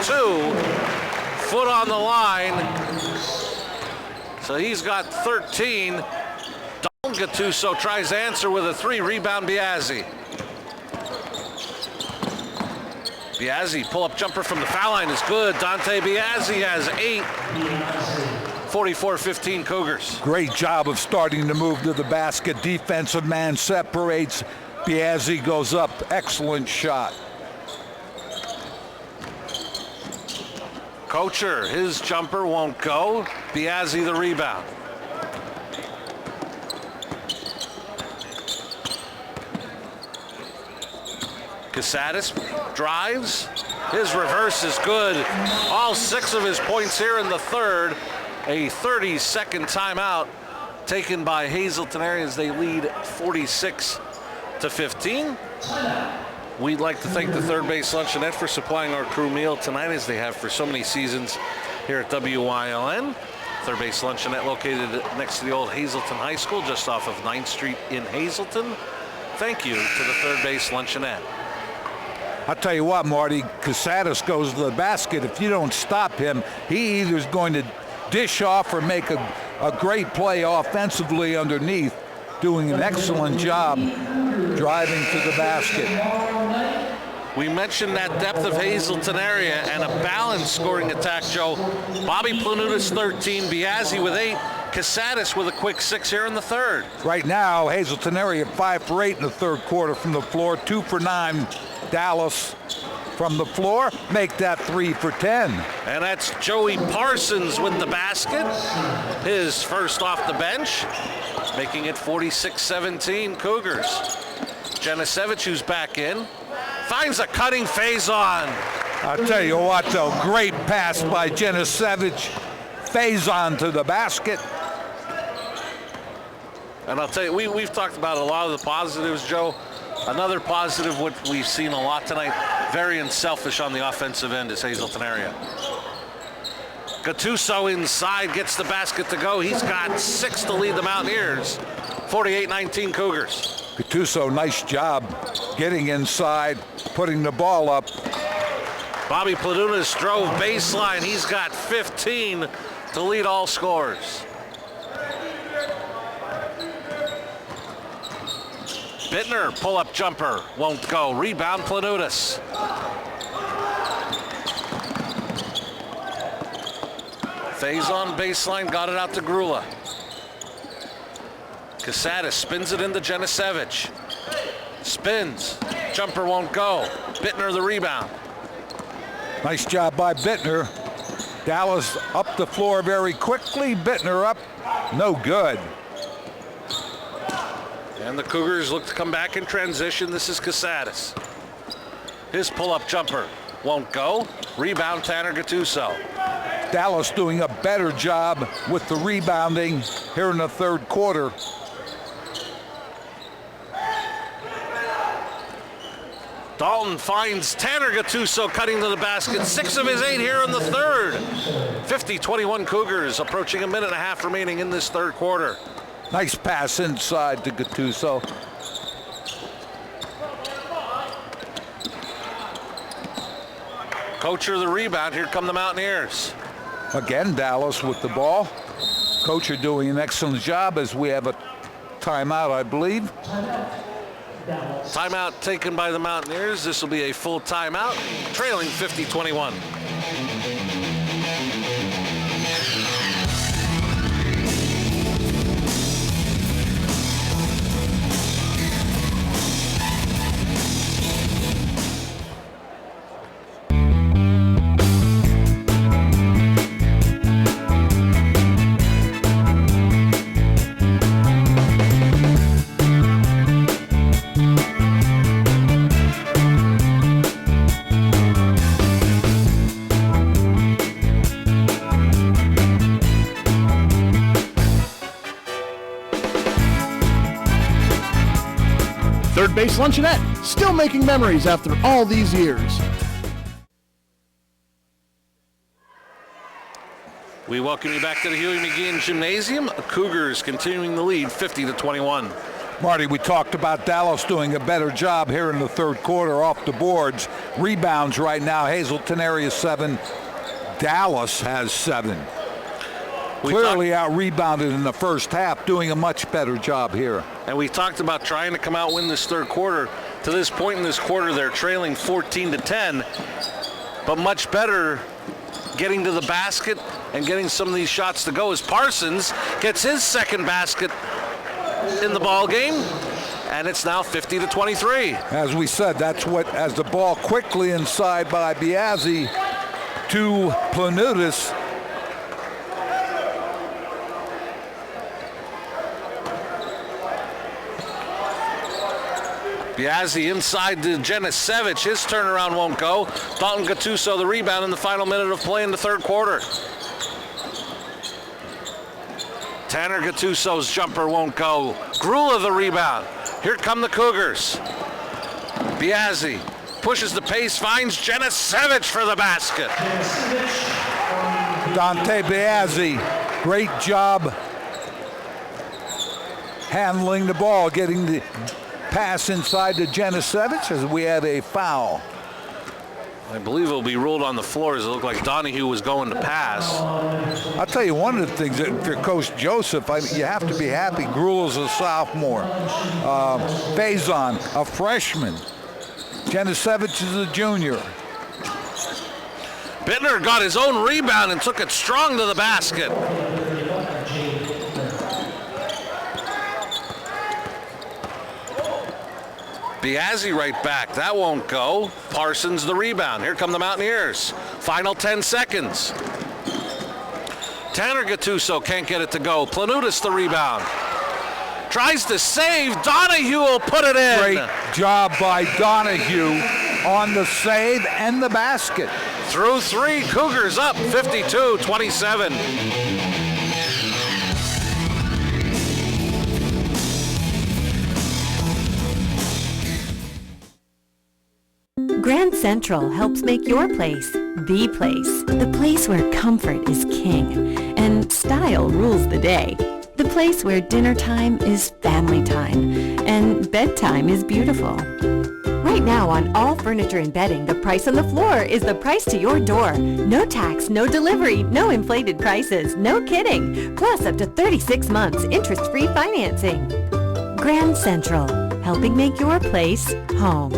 Foot on the line. So he's got 13. Dalton Gattuso tries to answer with a 3. Rebound Biazzi. Biazzi, pull-up jumper from the foul line is good. Dante Biazzi has 8. 44-15 Cougars. Great job of starting to move to the basket. Defensive man separates. Biazzi goes up. Excellent shot. Kocher, his jumper won't go. Biazzi the rebound. Casatis drives. His reverse is good. All 6 of his points here in the third. A 30-second timeout taken by Hazleton area as they lead 46-15. We'd like to thank the Third Base Luncheonette for supplying our crew meal tonight, as they have for so many seasons here at WYLN. Third Base Luncheonette located next to the old Hazleton High School, just off of 9th Street in Hazleton. Thank you to the Third Base Luncheonette. I'll tell you what, Marty, Casatis goes to the basket. If you don't stop him, he either is going to dish off or make a great play offensively underneath. doing an excellent job driving to the basket. We mentioned that depth of Hazleton area and a balanced scoring attack, Joe. Bobby Planutis 13, Biazzi with 8, Casadas with a quick 6 here in the third. Right now, Hazleton area 5 for 8 in the third quarter from the floor, 2 for 9. Dallas from the floor, make that 3 for 10. And that's Joey Parsons with the basket, his first off the bench, making it 46-17 Cougars. Janisevich, who's back in, finds a cutting phase on. I'll tell you what, though, great pass by Janisevich, phase on to the basket. And I'll tell you, we've talked about a lot of the positives, Joe. Another positive, what we've seen a lot tonight, very unselfish on the offensive end is Hazleton area. Gattuso inside, gets the basket to go. He's got 6 to lead the Mountaineers. 48-19 Cougars. Gattuso, nice job getting inside, putting the ball up. Bobby Planutis drove baseline. He's got 15 to lead all scorers. Bittner, pull-up jumper, won't go. Rebound, Planutis. Phase on baseline, got it out to Grula. Casadas spins it into Janisevich. Spins, jumper won't go. Bittner the rebound. Nice job by Bittner. Dallas up the floor very quickly. Bittner up, no good. And the Cougars look to come back in transition. This is Casadas. His pull-up jumper won't go. Rebound, Tanner Gattuso. Dallas doing a better job with the rebounding here in the third quarter. Dalton finds Tanner Gattuso cutting to the basket. 6 of his 8 here in the third. 50-21 Cougars, approaching a minute and a half remaining in this third quarter. Nice pass inside to Gattuso. Kocher the rebound. Here come the Mountaineers. Again, Dallas with the ball. Kocher doing an excellent job as we have a timeout, I believe. Timeout taken by the Mountaineers. This will be a full timeout, trailing 50-21. Third base luncheonette, still making memories after all these years. We welcome you back to the Huey McGeehan Gymnasium. Cougars continuing the lead, 50-21. Marty, we talked about Dallas doing a better job here in the third quarter off the boards. Rebounds right now, Hazleton area 7. Dallas has 7. Clearly out-rebounded in the first half, doing a much better job here. And we talked about trying to come out win this third quarter. To this point in this quarter, they're trailing 14-10, but much better getting to the basket and getting some of these shots to go as Parsons gets his second basket in the ball game, and it's now 50-23. As we said, that's what, as the ball quickly inside by Biazzi to Planutis. Biazzi inside to Janisevich. His turnaround won't go. Dalton Gattuso the rebound in the final minute of play in the third quarter. Tanner Gattuso's jumper won't go. Grula the rebound. Here come the Cougars. Biazzi pushes the pace, finds Janisevich for the basket. Dante Biazzi, great job handling the ball, getting the pass inside to Janisevich as we have a foul. I believe it'll be ruled on the floor as it looked like Donahue was going to pass. I'll tell you one of the things that if you're Coach Joseph, you have to be happy. Gruel's a sophomore. Faison, a freshman. Janisevich is a junior. Bittner got his own rebound and took it strong to the basket. Biazzi right back. That won't go. Parsons the rebound. Here come the Mountaineers. Final 10 seconds. Tanner Gattuso can't get it to go. Planutis the rebound. Tries to save. Donahue will put it in. Great job by Donahue on the save and the basket. Through three, Cougars up 52-27. Grand Central helps make your place the place where comfort is king and style rules the day. The place where dinner time is family time and bedtime is beautiful. Right now on all furniture and bedding, the price on the floor is the price to your door. No tax, no delivery, no inflated prices, no kidding. Plus up to 36 months interest-free financing. Grand Central, helping make your place home.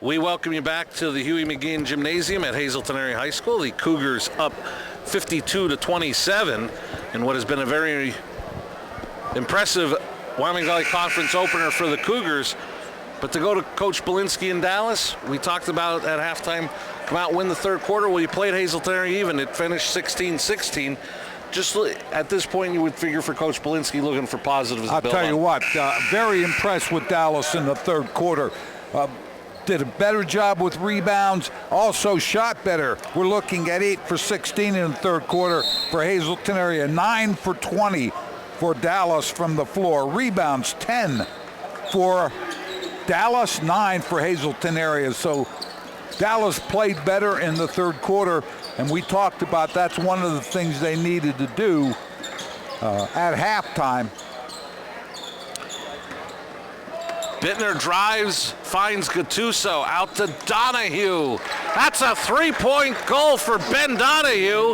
We welcome you back to the Huey McGeehan Gymnasium at Hazleton Area High School. The Cougars up 52-27 in what has been a very impressive Wyoming Valley Conference opener for the Cougars. But to go to Coach Belinsky in Dallas, we talked about at halftime, come out, win the third quarter. Well, you played Hazleton Area even. It finished 16-16. Just at this point, you would figure for Coach Belinsky looking for positives. I'll tell you what, very impressed with Dallas in the third quarter. Did a better job with rebounds, also shot better. We're looking at 8 for 16 in the third quarter for Hazleton Area, 9 for 20 for Dallas from the floor. Rebounds 10 for Dallas, 9 for Hazleton Area. So Dallas played better in the third quarter, and we talked about that's one of the things they needed to do at halftime. Bittner drives, finds Gattuso, out to Donahue. That's a three-point goal for Ben Donahue.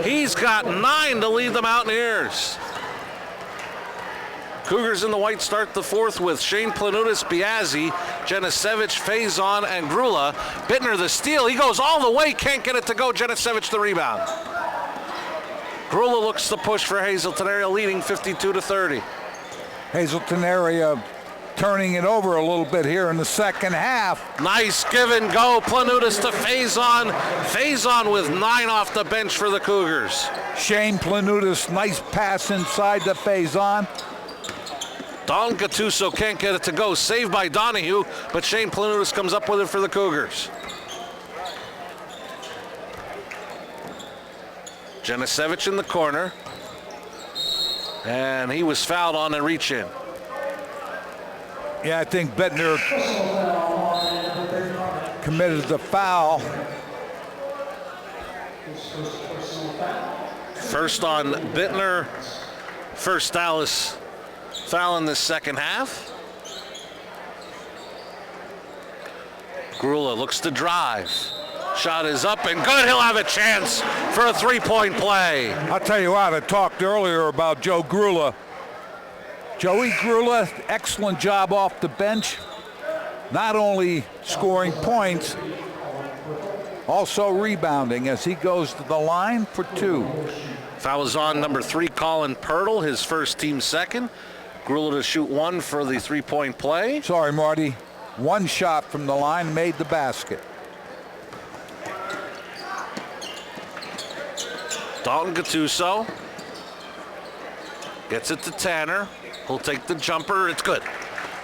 He's got 9 to lead the Mountaineers. Cougars in the white start the fourth with Shane Planutis, Biazzi, Janisevich, Faison, and Grula. Bittner the steal. He goes all the way, can't get it to go. Janisevich the rebound. Grula looks to push for Hazleton Area, leading 52-30. Hazleton Area turning it over a little bit here in the second half. Nice give and go. Planutis to Faison. Faison with 9 off the bench for the Cougars. Shane Planutis, nice pass inside to Faison. Don Gattuso can't get it to go. Saved by Donahue, but Shane Planutis comes up with it for the Cougars. Janisevich in the corner. And he was fouled on a reach-in. Yeah, I think Bittner committed the foul. First on Bittner. First Dallas foul in the second half. Grula looks to drive. Shot is up and good. He'll have a chance for a three-point play. I'll tell you what, I talked earlier about Joe Grula. Joey Grula, excellent job off the bench. Not only scoring points, also rebounding as he goes to the line for 2. Foul is on number 3, Colin Pirtle, his first team second. Grula to shoot 1 for the three-point play. Sorry, Marty. 1 shot from the line, made the basket. Dalton Gattuso gets it to Tanner. He'll take the jumper. It's good.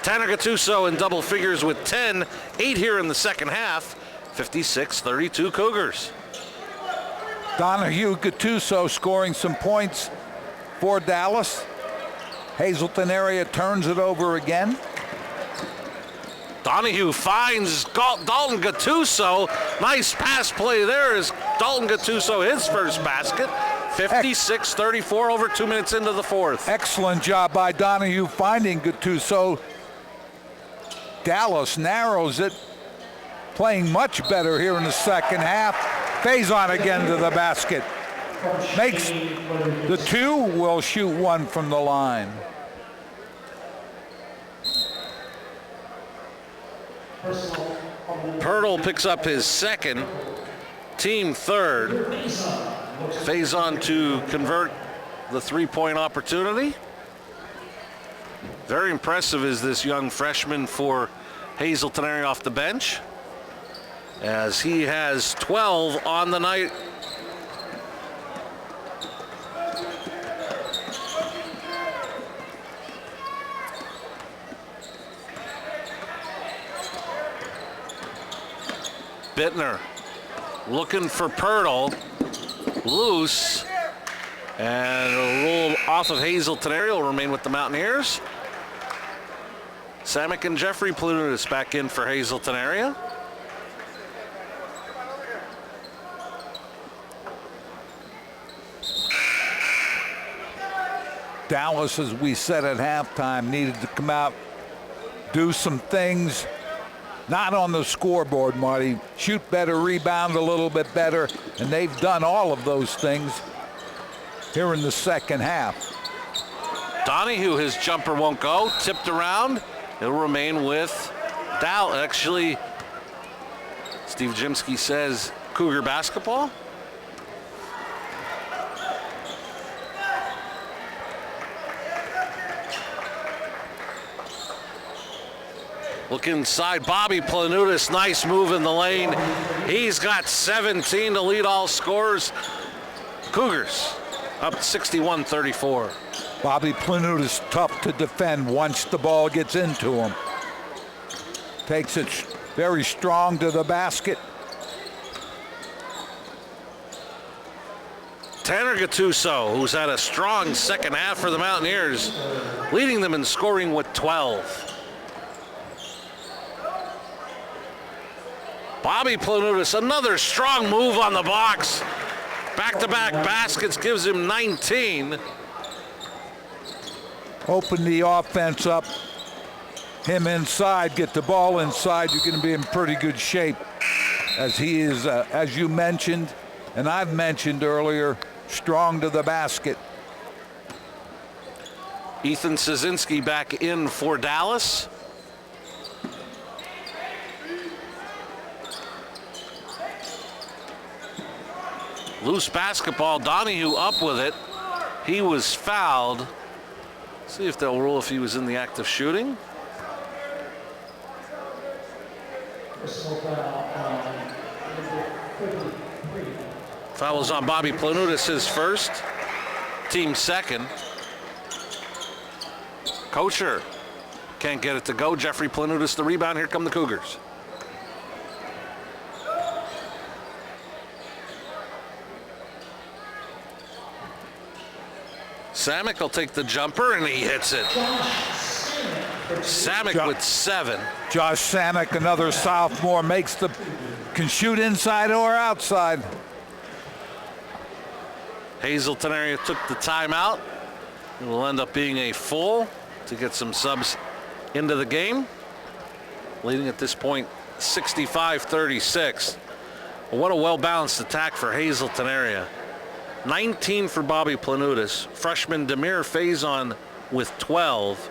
Tanner Gattuso in double figures with 10. 8 here in the second half. 56-32 Cougars. Donahue Gattuso scoring some points for Dallas. Hazleton Area turns it over again. Donahue finds Dalton Gattuso. Nice pass play there is Dalton Gattuso, his first basket. 56-34 over 2 minutes into the fourth. Excellent job by Donahue finding Gattuso. Dallas narrows it playing much better here in the second half. Faison again to the basket. Makes the two, will shoot one from the line. Pirtle picks up his second, team third. Faison to convert the three-point opportunity. Very impressive is this young freshman for Hazleton area off the bench, as he has 12 on the night. Bittner looking for Pirtle, loose, and a roll off of Hazleton area will remain with the Mountaineers. Samick and Jeffrey Plutus back in for Hazleton area. Dallas, as we said at halftime, needed to come out, do some things. Not on the scoreboard, Marty. Shoot better, rebound a little bit better, and they've done all of those things here in the second half. Donahue, his jumper won't go. Tipped around. It'll remain with Dallas. Actually, Steve Jimsky says Cougar basketball. Look inside, Bobby Planutis, nice move in the lane. He's got 17 to lead all scorers. Cougars up 61-34. Bobby Planutis tough to defend once the ball gets into him. Takes it very strong to the basket. Tanner Gattuso, who's had a strong second half for the Mountaineers, leading them in scoring with 12. Bobby Planutis, another strong move on the box. Back-to-back baskets gives him 19. Open the offense up. Him inside, get the ball inside. You're going to be in pretty good shape, as he is, as you mentioned, and I've mentioned earlier, strong to the basket. Ethan Szynski back in for Dallas. Loose basketball, Donahue up with it. He was fouled. See if they'll rule if he was in the act of shooting. Foul is on Bobby Planutis, his first, team second. Kocher can't get it to go. Jeffrey Planutis the rebound. Here come the Cougars. Samick will take the jumper, and he hits it. Samick with 7. Josh Samick, another sophomore, can shoot inside or outside. Hazleton area took the timeout. It will end up being a full to get some subs into the game. Leading at this point 65-36. What a well-balanced attack for Hazleton area. 19 for Bobby Planutis. Freshman Demir Faison with 12.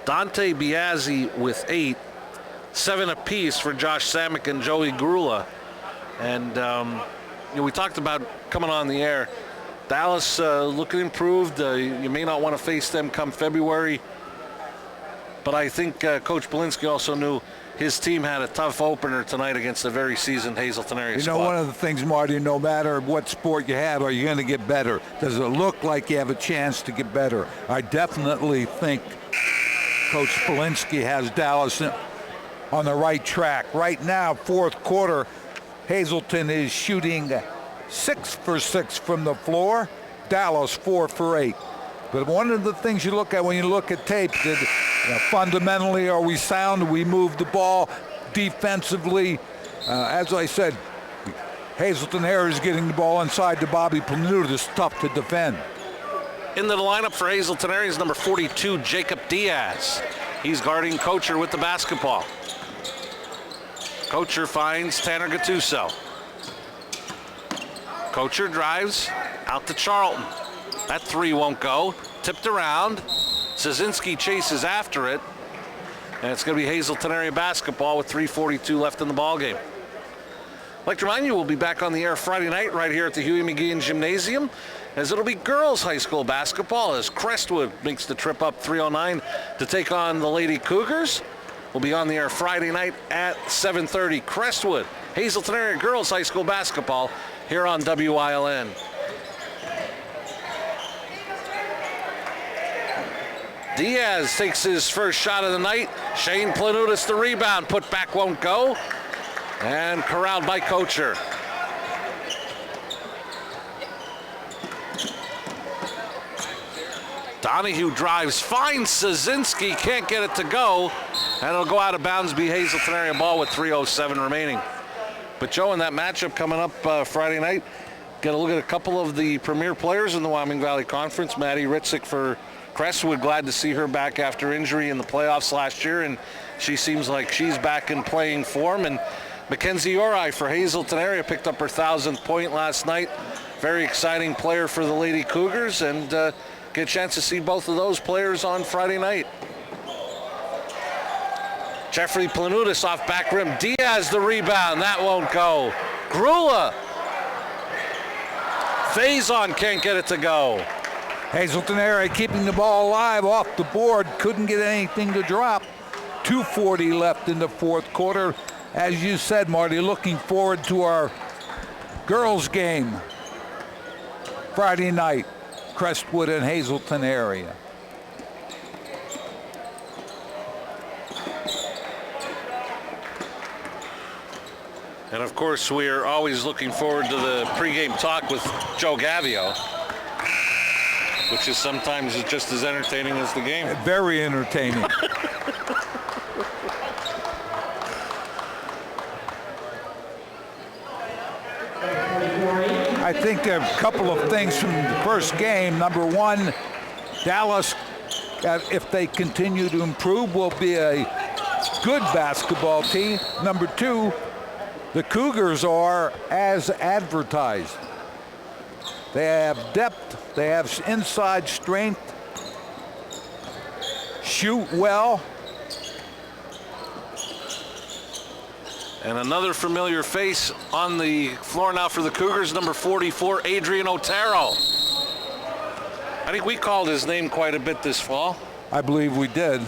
Dante Biazzi with 8. 7 apiece for Josh Samick and Joey Grula. And we talked about coming on the air. Dallas looking improved. You may not want to face them come February. But I think Coach Belinsky also knew his team had a tough opener tonight against a very seasoned Hazleton area squad. You know, one of the things, Marty, no matter what sport you have, are you going to get better? Does it look like you have a chance to get better? I definitely think Coach Belinsky has Dallas on the right track. Right now, fourth quarter, Hazleton is shooting 6 for 6 from the floor. Dallas 4 for 8. But one of the things you look at when you look at tape, fundamentally, are we sound? Do we move the ball defensively? As I said, Hazleton area is getting the ball inside to Bobby Planutis. Tough to defend. Into the lineup for Hazleton area is number 42, Jacob Diaz. He's guarding Kocher with the basketball. Kocher finds Tanner Gattuso. Kocher drives out to Charlton. That three won't go. Tipped around. Szynski chases after it. And it's going to be Hazleton area basketball with 3:42 left in the ballgame. I'd like to remind you, we'll be back on the air Friday night right here at the Huey McGeehan Gymnasium, as it'll be girls high school basketball as Crestwood makes the trip up 309 to take on the Lady Cougars. We'll be on the air Friday night at 7:30. Crestwood, Hazleton area girls high school basketball here on WILN. Diaz takes his first shot of the night. Shane Planutis the rebound. Put back won't go. And corralled by Kocher. Donahue drives, finds Szynski, can't get it to go. And it'll go out of bounds, be Hazleton area ball with 3:07 remaining. But Joe, in that matchup coming up Friday night, get a look at a couple of the premier players in the Wyoming Valley Conference. Maddie Ritzik for Crestwood, glad to see her back after injury in the playoffs last year, and she seems like she's back in playing form. And Mackenzie Ori for Hazleton area picked up her 1,000th point last night. Very exciting player for the Lady Cougars, and get a chance to see both of those players on Friday night. Jeffrey Planutis off back rim. Diaz the rebound. That won't go. Grula. Faison can't get it to go. Hazleton area keeping the ball alive off the board. Couldn't get anything to drop. 2:40 left in the fourth quarter. As you said, Marty, looking forward to our girls game Friday night, Crestwood and Hazleton area. And of course, we are always looking forward to the pregame talk with Joe Gavio, which is sometimes just as entertaining as the game. Very entertaining. I think a couple of things from the first game. Number one, Dallas, if they continue to improve, will be a good basketball team. Number two, the Cougars are as advertised. They have depth, they have inside strength, shoot well. And another familiar face on the floor now for the Cougars, number 44, Adrian Otero. I think we called his name quite a bit this fall. I believe we did.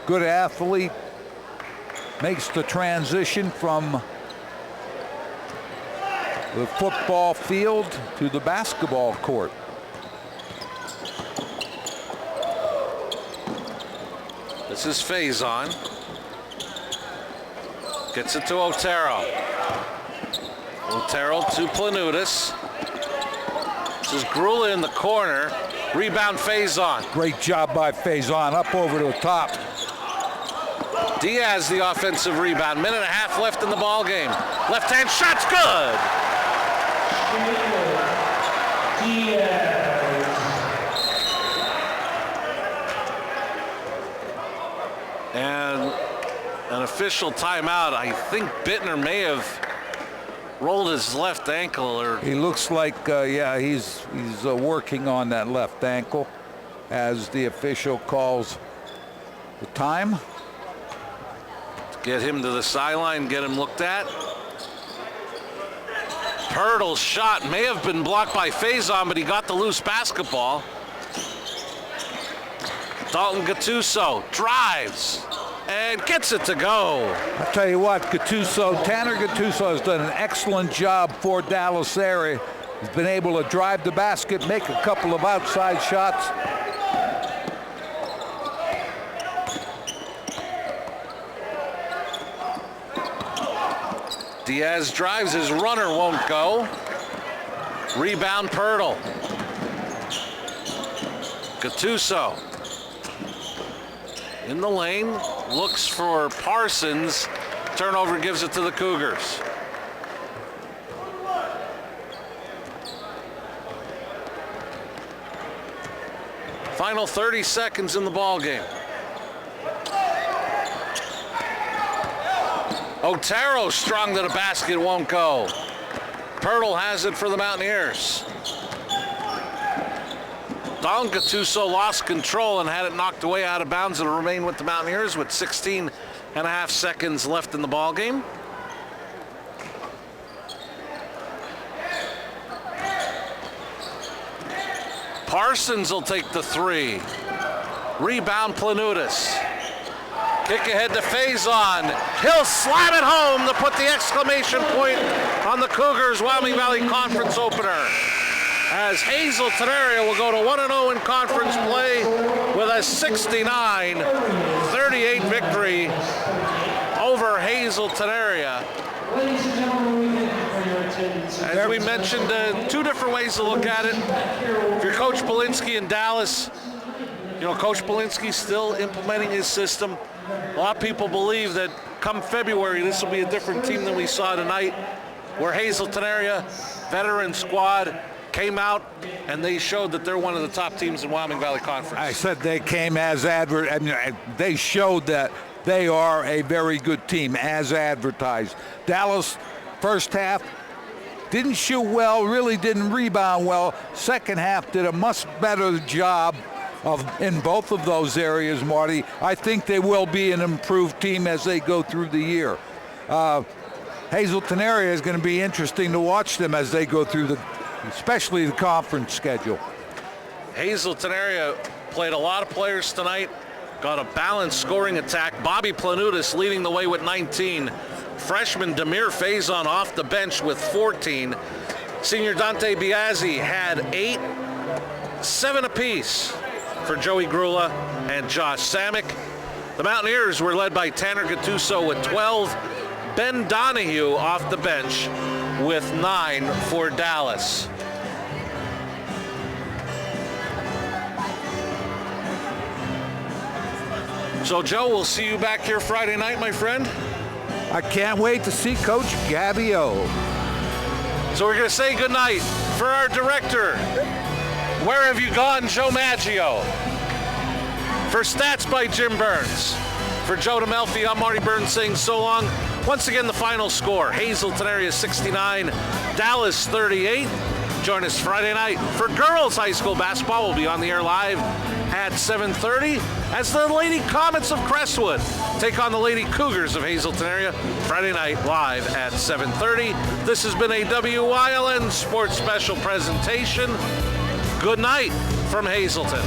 Good athlete, makes the transition from the football field to the basketball court. This is Faison. Gets it to Otero. Otero to Planutis. This is Grula in the corner. Rebound Faison. Great job by Faison, up over to the top. Diaz the offensive rebound. Minute and a half left in the ball game. Left hand shot's good. And an official timeout. I think Bittner may have rolled his left ankle, or he looks like yeah, he's working on that left ankle as the official calls the time. Get him to the sideline, get him looked at. Pirtle's shot may have been blocked by Faison, but he got the loose basketball. Dalton Gattuso drives and gets it to go. I'll tell you what, Tanner Gattuso has done an excellent job for Dallas area. He's been able to drive the basket, make a couple of outside shots. Diaz drives, his runner won't go. Rebound Pirtle. Gattuso in the lane, looks for Parsons. Turnover gives it to the Cougars. Final 30 seconds in the ball game. Otero strung to the basket, won't go. Pirtle has it for the Mountaineers. Don Gattuso lost control and had it knocked away out of bounds. It'll remain with the Mountaineers with 16 and a half seconds left in the ball game. Parsons will take the three. Rebound Planutis. Kick ahead to Faison. He'll slam it home to put the exclamation point on the Cougars' Wyoming Valley Conference opener. As Hazleton area will go to 1-0 in conference play with a 69-38 victory over Hazleton area. As we mentioned, two different ways to look at it. If you're Coach Polinsky in Dallas, you know, Coach Polinsky's still implementing his system. A lot of people believe that come February, this will be a different team than we saw tonight, where Hazleton area, veteran squad, came out and they showed that they're one of the top teams in Wyoming Valley Conference. I said they came as they showed that they are a very good team as advertised. Dallas, first half, didn't shoot well, really didn't rebound well. Second half did a much better job in both of those areas, Marty. I think they will be an improved team as they go through the year. Hazleton area is going to be interesting to watch them as they go through especially the conference schedule. Hazleton area played a lot of players tonight, got a balanced scoring attack. Bobby Planutis leading the way with 19. Freshman Demir Faison off the bench with 14. Senior Dante Biazzi had 8, 7 apiece for Joey Grula and Josh Samick. The Mountaineers were led by Tanner Gattuso with 12. Ben Donahue off the bench with 9 for Dallas. So, Joe, we'll see you back here Friday night, my friend. I can't wait to see Coach Gabbio. So we're going to say goodnight for our director. Where have you gone, Joe Maggio? For Stats by Jim Burns. For Joe DeMelfi, I'm Marty Burns saying so long. Once again, the final score, Hazleton area 69, Dallas 38. Join us Friday night for girls high school basketball. We'll be on the air live at 7:30 as the Lady Comets of Crestwood take on the Lady Cougars of Hazleton area. Friday night live at 7:30. This has been a WYLN Sports Special presentation. Good night from Hazleton.